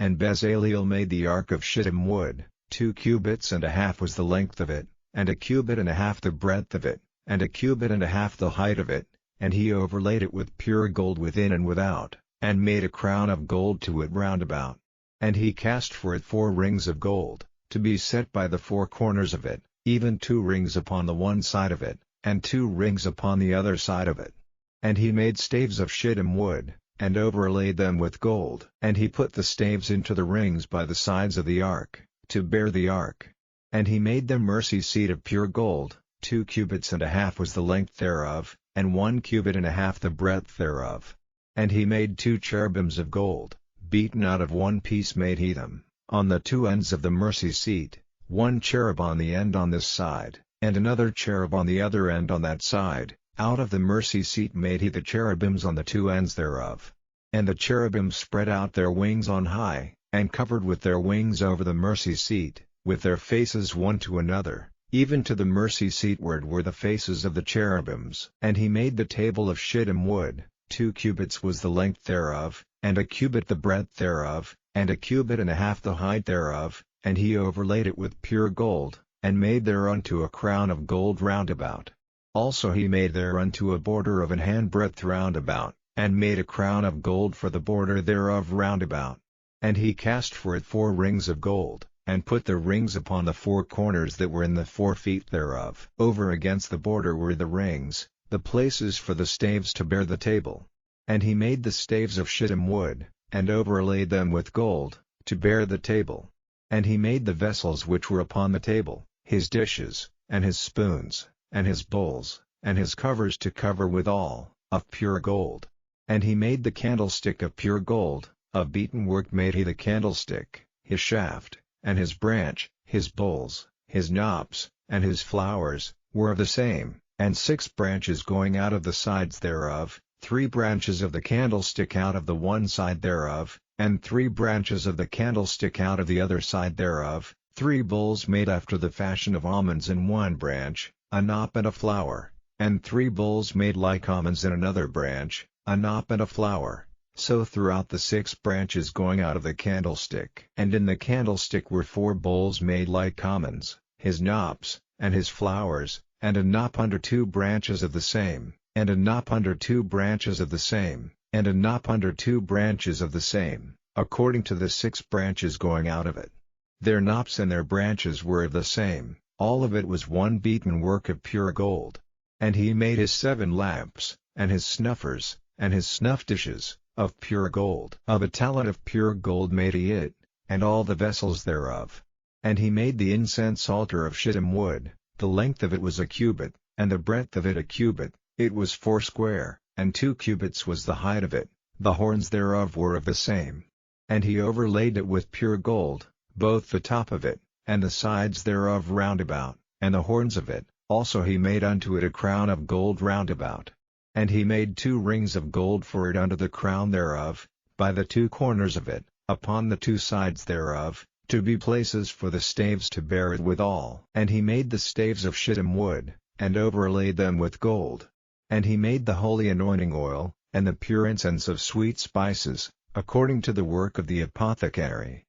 And Bezaleel made the ark of shittim wood, 2 cubits and a half was the length of it, and a cubit and a half the breadth of it, and a cubit and a half the height of it, and he overlaid it with pure gold within and without, and made a crown of gold to it round about. And he cast for it 4 rings of gold, to be set by the 4 corners of it, even 2 rings upon the one side of it, and 2 rings upon the other side of it. And he made staves of shittim wood, and overlaid them with gold. And he put the staves into the rings by the sides of the ark, to bear the ark. And he made them mercy seat of pure gold, 2 cubits and a half was the length thereof, and 1 cubit and a half the breadth thereof. And he made 2 cherubims of gold, beaten out of one piece made he them, on the 2 ends of the mercy seat, 1 cherub on the end on this side, and another cherub on the other end on that side. Out of the mercy seat made he the cherubims on the 2 ends thereof. And the cherubims spread out their wings on high, and covered with their wings over the mercy seat, with their faces one to another, even to the mercy seat ward were the faces of the cherubims. And he made the table of shittim wood, 2 cubits was the length thereof, and 1 cubit the breadth thereof, and 1 cubit and a half the height thereof, and he overlaid it with pure gold, and made thereunto a crown of gold round about. Also he made thereunto a border of an handbreadth round about, and made a crown of gold for the border thereof round about. And he cast for it 4 rings of gold, and put the rings upon the 4 corners that were in the 4 feet thereof. Over against the border were the rings, the places for the staves to bear the table. And he made the staves of shittim wood, and overlaid them with gold, to bear the table. And he made the vessels which were upon the table, his dishes, and his spoons, and his bowls, and his covers to cover withal, of pure gold. And he made the candlestick of pure gold, of beaten work made he the candlestick, his shaft, and his branch, his bowls, his knops, and his flowers, were of the same, and 6 branches going out of the sides thereof, 3 branches of the candlestick out of the one side thereof, and 3 branches of the candlestick out of the other side thereof, 3 bowls made after the fashion of almonds in one branch, a knop and a flower, and 3 bowls made like almonds in another branch, a knop and a flower, so throughout the 6 branches going out of the candlestick. And in the candlestick were 4 bowls made like almonds, his knops, and his flowers, and a knop under 2 branches of the same, and a knop under 2 branches of the same, and a knop under 2 branches of the same, according to the 6 branches going out of it. Their knops and their branches were of the same, all of it was one beaten work of pure gold. And he made his 7 lamps, and his snuffers, and his snuff dishes, of pure gold. Of a talent of pure gold made he it, and all the vessels thereof. And he made the incense altar of shittim wood, the length of it was 1 cubit, and the breadth of it 1 cubit, it was 4 square, and 2 cubits was the height of it, the horns thereof were of the same. And he overlaid it with pure gold, both the top of it, and the sides thereof round about, and the horns of it. Also he made unto it a crown of gold round about. And he made 2 rings of gold for it under the crown thereof, by the 2 corners of it, upon the 2 sides thereof, to be places for the staves to bear it withal. And he made the staves of shittim wood, and overlaid them with gold. And he made the holy anointing oil, and the pure incense of sweet spices, according to the work of the apothecary.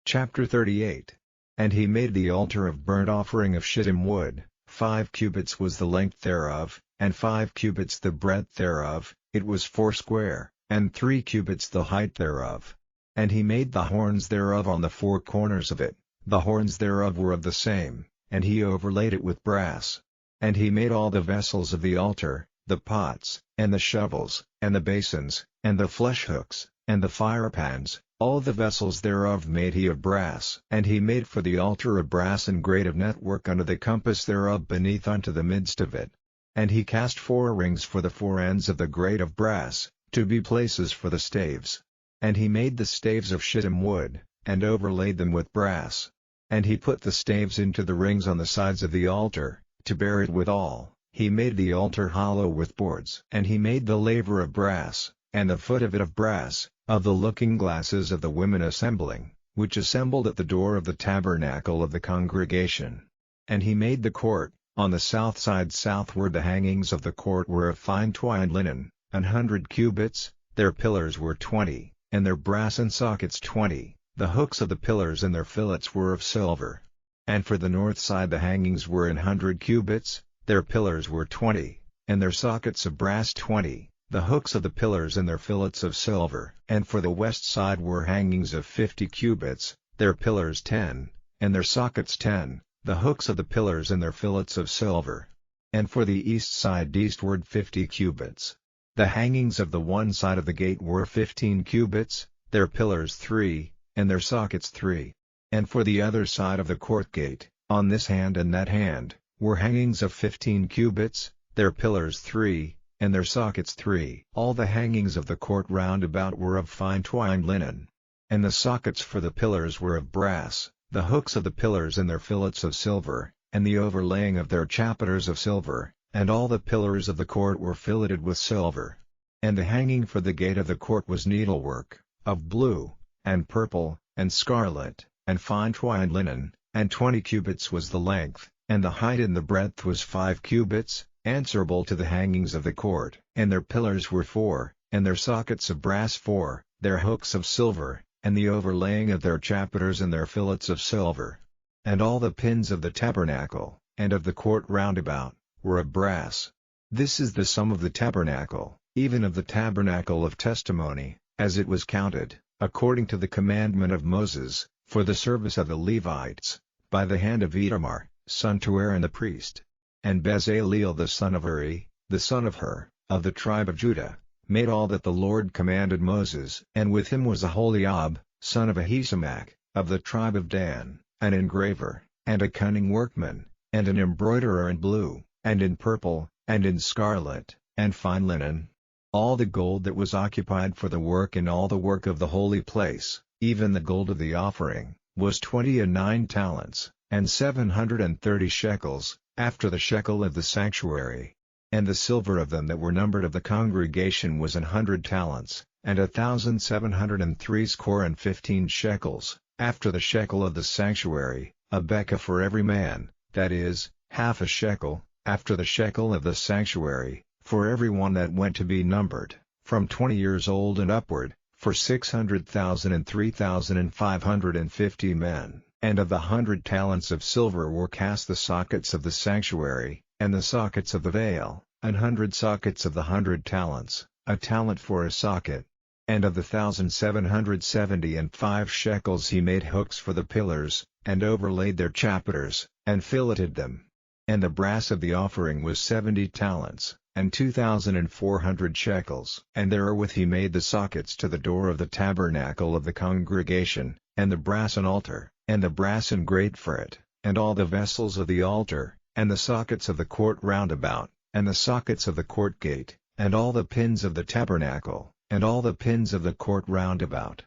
Chapter 38. And he made the altar of burnt offering of shittim wood, 5 cubits was the length thereof, and 5 cubits the breadth thereof, it was 4 square, and 3 cubits the height thereof. And he made the horns thereof on the 4 corners of it, the horns thereof were of the same, and he overlaid it with brass. And he made all the vessels of the altar, the pots, and the shovels, and the basins, and the flesh hooks, and the firepans, all the vessels thereof made he of brass. And he made for the altar a brass and grate of network under the compass thereof beneath unto the midst of it. And he cast 4 rings for the 4 ends of the grate of brass, to be places for the staves. And he made the staves of shittim wood, and overlaid them with brass. And he put the staves into the rings on the sides of the altar, to bear it withal. He made the altar hollow with boards. And he made the laver of brass, and the foot of it of brass, of the looking glasses of the women assembling, which assembled at the door of the tabernacle of the congregation. And he made the court, on the south side southward. The hangings of the court were of fine twined linen, 100 cubits, their pillars were 20, and their brass and sockets 20, the hooks of the pillars and their fillets were of silver. And for the north side the hangings were 100 cubits, their pillars were 20, and their sockets of brass 20, the hooks of the pillars and their fillets of silver. And for the west side were hangings of 50 cubits, their pillars 10, and their sockets 10, the hooks of the pillars and their fillets of silver. And for the east side eastward 50 cubits. The hangings of the one side of the gate were 15 cubits, their pillars 3, and their sockets 3. And for the other side of the court gate, on this hand and that hand, were hangings of 15 cubits, their pillars 3, and their sockets 3. All the hangings of the court round about were of fine twined linen. And the sockets for the pillars were of brass, the hooks of the pillars and their fillets of silver, and the overlaying of their chapiters of silver, and all the pillars of the court were filleted with silver. And the hanging for the gate of the court was needlework, of blue, and purple, and scarlet, and fine twined linen, and 20 cubits was the length, and the height and the breadth was 5 cubits, answerable to the hangings of the court. And their pillars were 4, and their sockets of brass 4, their hooks of silver, and the overlaying of their chapiters and their fillets of silver. And all the pins of the tabernacle, and of the court round about, were of brass. This is the sum of the tabernacle, even of the tabernacle of testimony, as it was counted, according to the commandment of Moses, for the service of the Levites, by the hand of Itamar, son to Aaron the priest. And Bezaleel the son of Uri, the son of Hur, of the tribe of Judah, made all that the Lord commanded Moses. And with him was Aholiab, son of Ahisamach, of the tribe of Dan, an engraver, and a cunning workman, and an embroiderer in blue, and in purple, and in scarlet, and fine linen. All the gold that was occupied for the work in all the work of the holy place, even the gold of the offering, was 29 talents, and 730 shekels, after the shekel of the sanctuary. And the silver of them that were numbered of the congregation was 100 talents, and 1,703 score and 15 shekels, after the shekel of the sanctuary, a bekah for every man, that is, half a shekel, after the shekel of the sanctuary, for every one that went to be numbered, from 20 years old and upward, for 600,000 and 3,550 men. And of the 100 talents of silver were cast the sockets of the sanctuary, and the sockets of the veil, 100 sockets of the 100 talents, a talent for a socket. And of the 1,770 and 5 shekels he made hooks for the pillars, and overlaid their chapiters, and filleted them. And the brass of the offering was 70 talents, and 2,400 shekels. And therewith he made the sockets to the door of the tabernacle of the congregation, and the brassen altar, and the brassen grate for it, and all the vessels of the altar, and the sockets of the court round about, and the sockets of the court gate, and all the pins of the tabernacle, and all the pins of the court round about.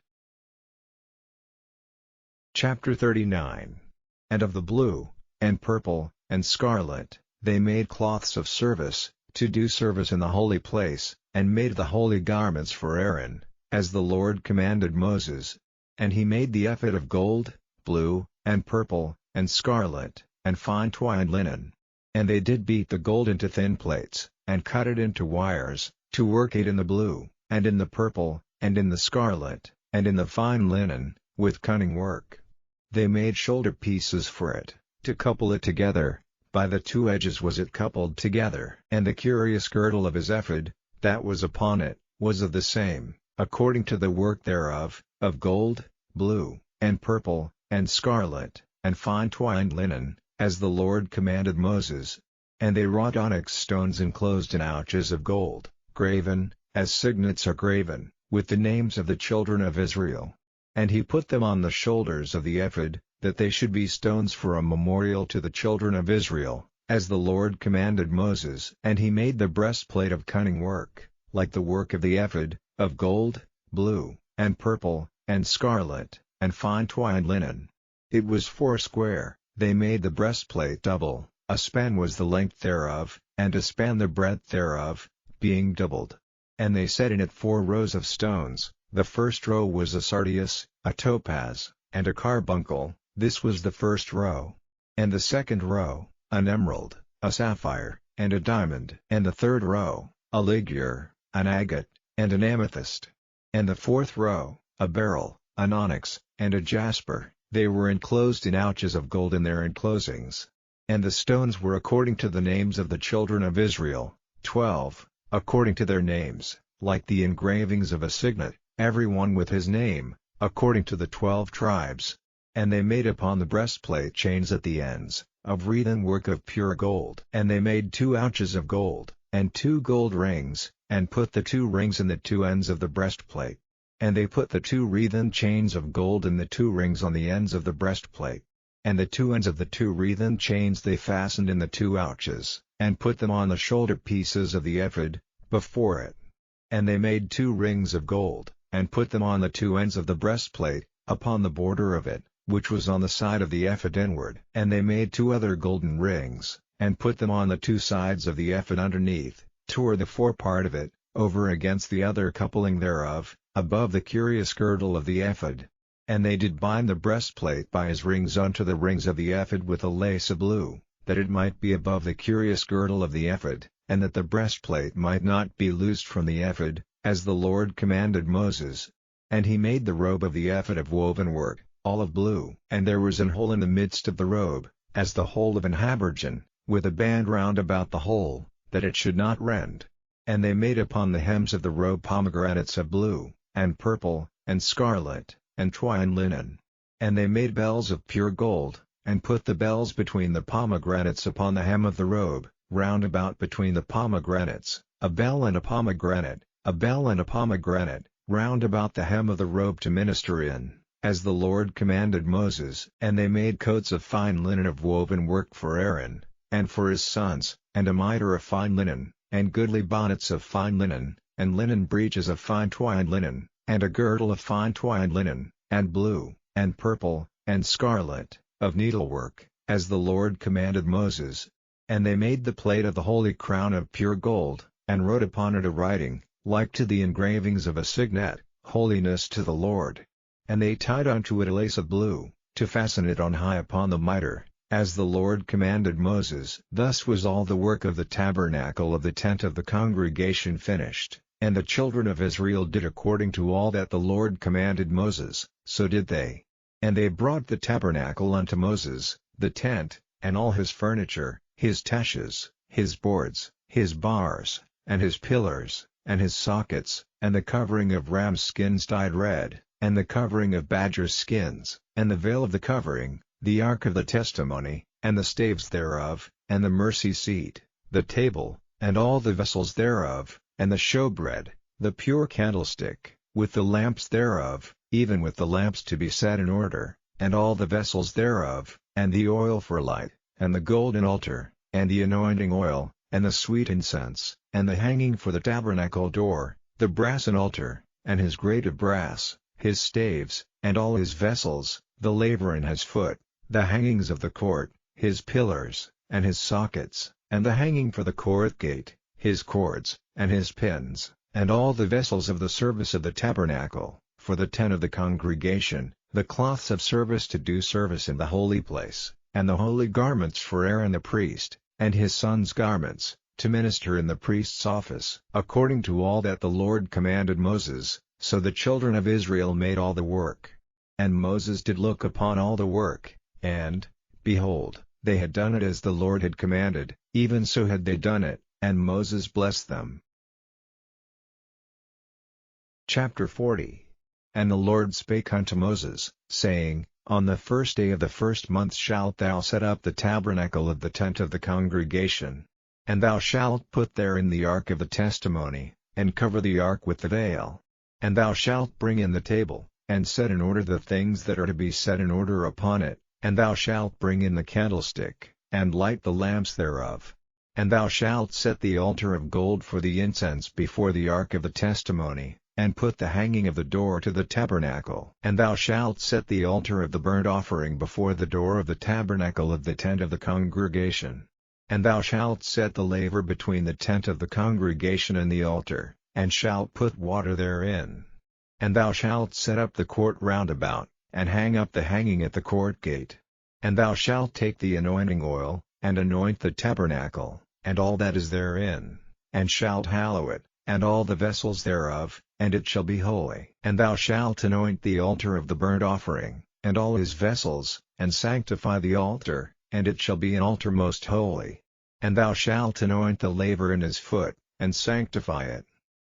Chapter 39. And of the blue, and purple, and scarlet, they made cloths of service, to do service in the holy place, and made the holy garments for Aaron, as the Lord commanded Moses. And he made the ephod of gold, blue, and purple, and scarlet, and fine twined linen. And they did beat the gold into thin plates, and cut it into wires, to work it in the blue, and in the purple, and in the scarlet, and in the fine linen, with cunning work. They made shoulder pieces for it, to couple it together, by the 2 edges was it coupled together. And the curious girdle of his ephod, that was upon it, was of the same, according to the work thereof, of gold, blue, and purple, and scarlet, and fine twined linen, as the Lord commanded Moses. And they wrought onyx stones enclosed in ouches of gold, graven, as signets are graven, with the names of the children of Israel. And he put them on the shoulders of the ephod, that they should be stones for a memorial to the children of Israel, as the Lord commanded Moses. And he made the breastplate of cunning work, like the work of the ephod, of gold, blue, and purple, and scarlet, and fine twined linen. It was 4 square. They made the breastplate double, a span was the length thereof, and a span the breadth thereof, being doubled. And they set in it 4 rows of stones. The first row was a sardius, a topaz, and a carbuncle, this was the first row. And the second row, an emerald, a sapphire, and a diamond. And the third row, a ligure, an agate, and an amethyst. And the fourth row, a beryl, an onyx, and a jasper. They were enclosed in ouches of gold in their enclosings. And the stones were according to the names of the children of Israel, 12, according to their names, like the engravings of a signet, every one with his name, according to the 12 tribes. And they made upon the breastplate chains at the ends, of wreathen work of pure gold. And they made 2 ouches of gold, and 2 gold rings, and put the 2 rings in the 2 ends of the breastplate. And they put the 2 wreathen chains of gold in the 2 rings on the ends of the breastplate. And the two ends of the two wreathen chains they fastened in the two ouches, and put them on the shoulder pieces of the ephod, before it. And they made 2 rings of gold, and put them on the 2 ends of the breastplate, upon the border of it, which was on the side of the ephod inward. And they made 2 other golden rings, and put them on the 2 sides of the ephod underneath, toward the forepart of it, over against the other coupling thereof, above the curious girdle of the ephod. And they did bind the breastplate by his rings unto the rings of the ephod with a lace of blue, that it might be above the curious girdle of the ephod, and that the breastplate might not be loosed from the ephod, as the Lord commanded Moses. And he made the robe of the ephod of woven work, all of blue. And there was an hole in the midst of the robe, as the hole of an habergeon, with a band round about the hole, that it should not rend. And they made upon the hems of the robe pomegranates of blue, and purple, and scarlet, and twine linen. And they made bells of pure gold, and put the bells between the pomegranates upon the hem of the robe, round about between the pomegranates, a bell and a pomegranate, a bell and a pomegranate, round about the hem of the robe to minister in, as the Lord commanded Moses. And they made coats of fine linen of woven work for Aaron, and for his sons, and a mitre of fine linen, and goodly bonnets of fine linen, and linen breeches of fine twined linen, and a girdle of fine twined linen, and blue, and purple, and scarlet, of needlework, as the Lord commanded Moses. And they made the plate of the holy crown of pure gold, and wrote upon it a writing, like to the engravings of a signet, Holiness to the Lord. And they tied unto it a lace of blue, to fasten it on high upon the mitre, as the Lord commanded Moses. Thus was all the work of the tabernacle of the tent of the congregation finished. And the children of Israel did according to all that the Lord commanded Moses, so did they. And they brought the tabernacle unto Moses, the tent, and all his furniture, his taches, his boards, his bars, and his pillars, and his sockets, and the covering of ram skins dyed red, and the covering of badger skins, and the veil of the covering, the ark of the testimony, and the staves thereof, and the mercy seat, the table, and all the vessels thereof, and the showbread, the pure candlestick, with the lamps thereof, even with the lamps to be set in order, and all the vessels thereof, and the oil for light, and the golden altar, and the anointing oil, and the sweet incense, and the hanging for the tabernacle door, the brassen altar, and his grate of brass, his staves, and all his vessels, the laver in his foot, the hangings of the court, his pillars, and his sockets, and the hanging for the court gate, his cords, and his pins, and all the vessels of the service of the tabernacle, for the tent of the congregation, the cloths of service to do service in the holy place, and the holy garments for Aaron the priest, and his sons' garments, to minister in the priest's office. According to all that the Lord commanded Moses, so the children of Israel made all the work. And Moses did look upon all the work, and, behold, they had done it as the Lord had commanded, even so had they done it, and Moses blessed them. Chapter 40. And the Lord spake unto Moses, saying, On the 1st day of the 1st month shalt thou set up the tabernacle of the tent of the congregation. And thou shalt put therein the ark of the testimony, and cover the ark with the veil. And thou shalt bring in the table, and set in order the things that are to be set in order upon it, and thou shalt bring in the candlestick, and light the lamps thereof. And thou shalt set the altar of gold for the incense before the ark of the testimony, and put the hanging of the door to the tabernacle. And thou shalt set the altar of the burnt offering before the door of the tabernacle of the tent of the congregation. And thou shalt set the laver between the tent of the congregation and the altar, and shalt put water therein. And thou shalt set up the court round about, and hang up the hanging at the court gate. And thou shalt take the anointing oil, and anoint the tabernacle, and all that is therein, and shalt hallow it, and all the vessels thereof, and it shall be holy. And thou shalt anoint the altar of the burnt offering, and all his vessels, and sanctify the altar, and it shall be an altar most holy. And thou shalt anoint the laver in his foot, and sanctify it.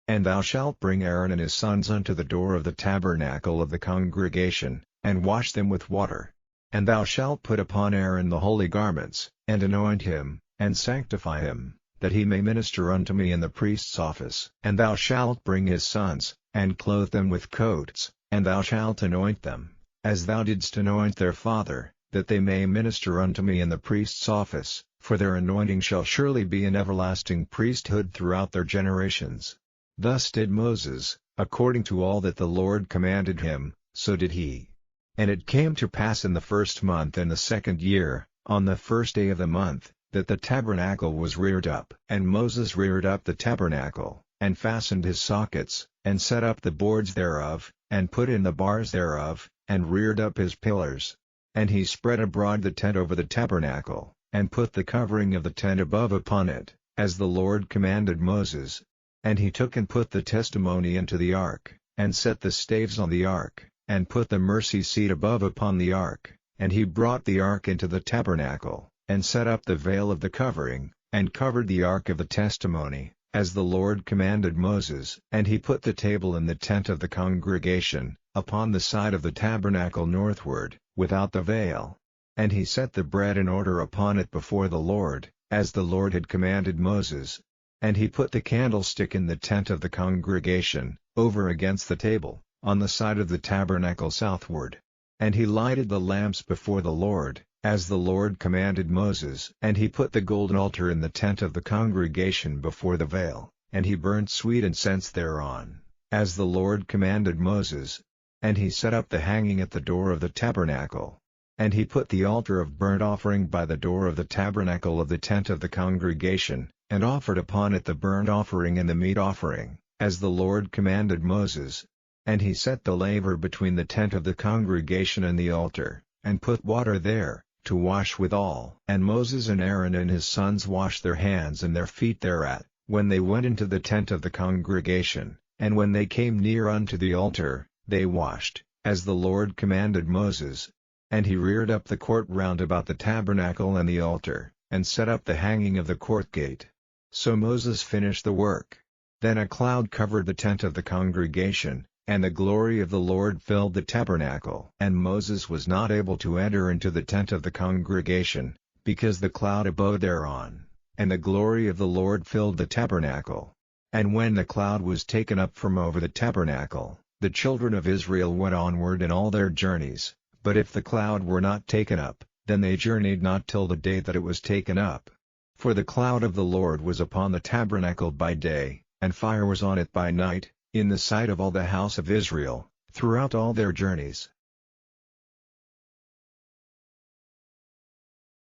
And thou shalt bring Aaron and his sons unto the door of the tabernacle of the congregation, and wash them with water. And thou shalt put upon Aaron the holy garments, and anoint him, and sanctify him, that he may minister unto me in the priest's office. And thou shalt bring his sons, and clothe them with coats, and thou shalt anoint them, as thou didst anoint their father, that they may minister unto me in the priest's office, for their anointing shall surely be an everlasting priesthood throughout their generations. Thus did Moses, according to all that the Lord commanded him, so did he. And it came to pass in the 1st month in the 2nd year, on the 1st day of the month, that the tabernacle was reared up. And Moses reared up the tabernacle, and fastened his sockets, and set up the boards thereof, and put in the bars thereof, and reared up his pillars. And he spread abroad the tent over the tabernacle, and put the covering of the tent above upon it, as the Lord commanded Moses. And he took and put the testimony into the ark, and set the staves on the ark, and put the mercy seat above upon the ark. And he brought the ark into the tabernacle, and set up the veil of the covering, and covered the ark of the testimony, as the Lord commanded Moses. And he put the table in the tent of the congregation, upon the side of the tabernacle northward, without the veil. And he set the bread in order upon it before the Lord, as the Lord had commanded Moses. And he put the candlestick in the tent of the congregation, over against the table, on the side of the tabernacle southward. And he lighted the lamps before the Lord, as the Lord commanded Moses. And he put the golden altar in the tent of the congregation before the veil, and he burnt sweet incense thereon, as the Lord commanded Moses. And he set up the hanging at the door of the tabernacle. And he put the altar of burnt offering by the door of the tabernacle of the tent of the congregation, and offered upon it the burnt offering and the meat offering, as the Lord commanded Moses. And he set the laver between the tent of the congregation and the altar, and put water there, to wash withal. And Moses and Aaron and his sons washed their hands and their feet thereat, when they went into the tent of the congregation, and when they came near unto the altar, they washed, as the Lord commanded Moses. And he reared up the court round about the tabernacle and the altar, and set up the hanging of the court gate. So Moses finished the work. Then a cloud covered the tent of the congregation, and the glory of the Lord filled the tabernacle. And Moses was not able to enter into the tent of the congregation, because the cloud abode thereon, and the glory of the Lord filled the tabernacle. And when the cloud was taken up from over the tabernacle, the children of Israel went onward in all their journeys. But if the cloud were not taken up, then they journeyed not till the day that it was taken up. For the cloud of the Lord was upon the tabernacle by day, and fire was on it by night, in the sight of all the house of Israel, throughout all their journeys.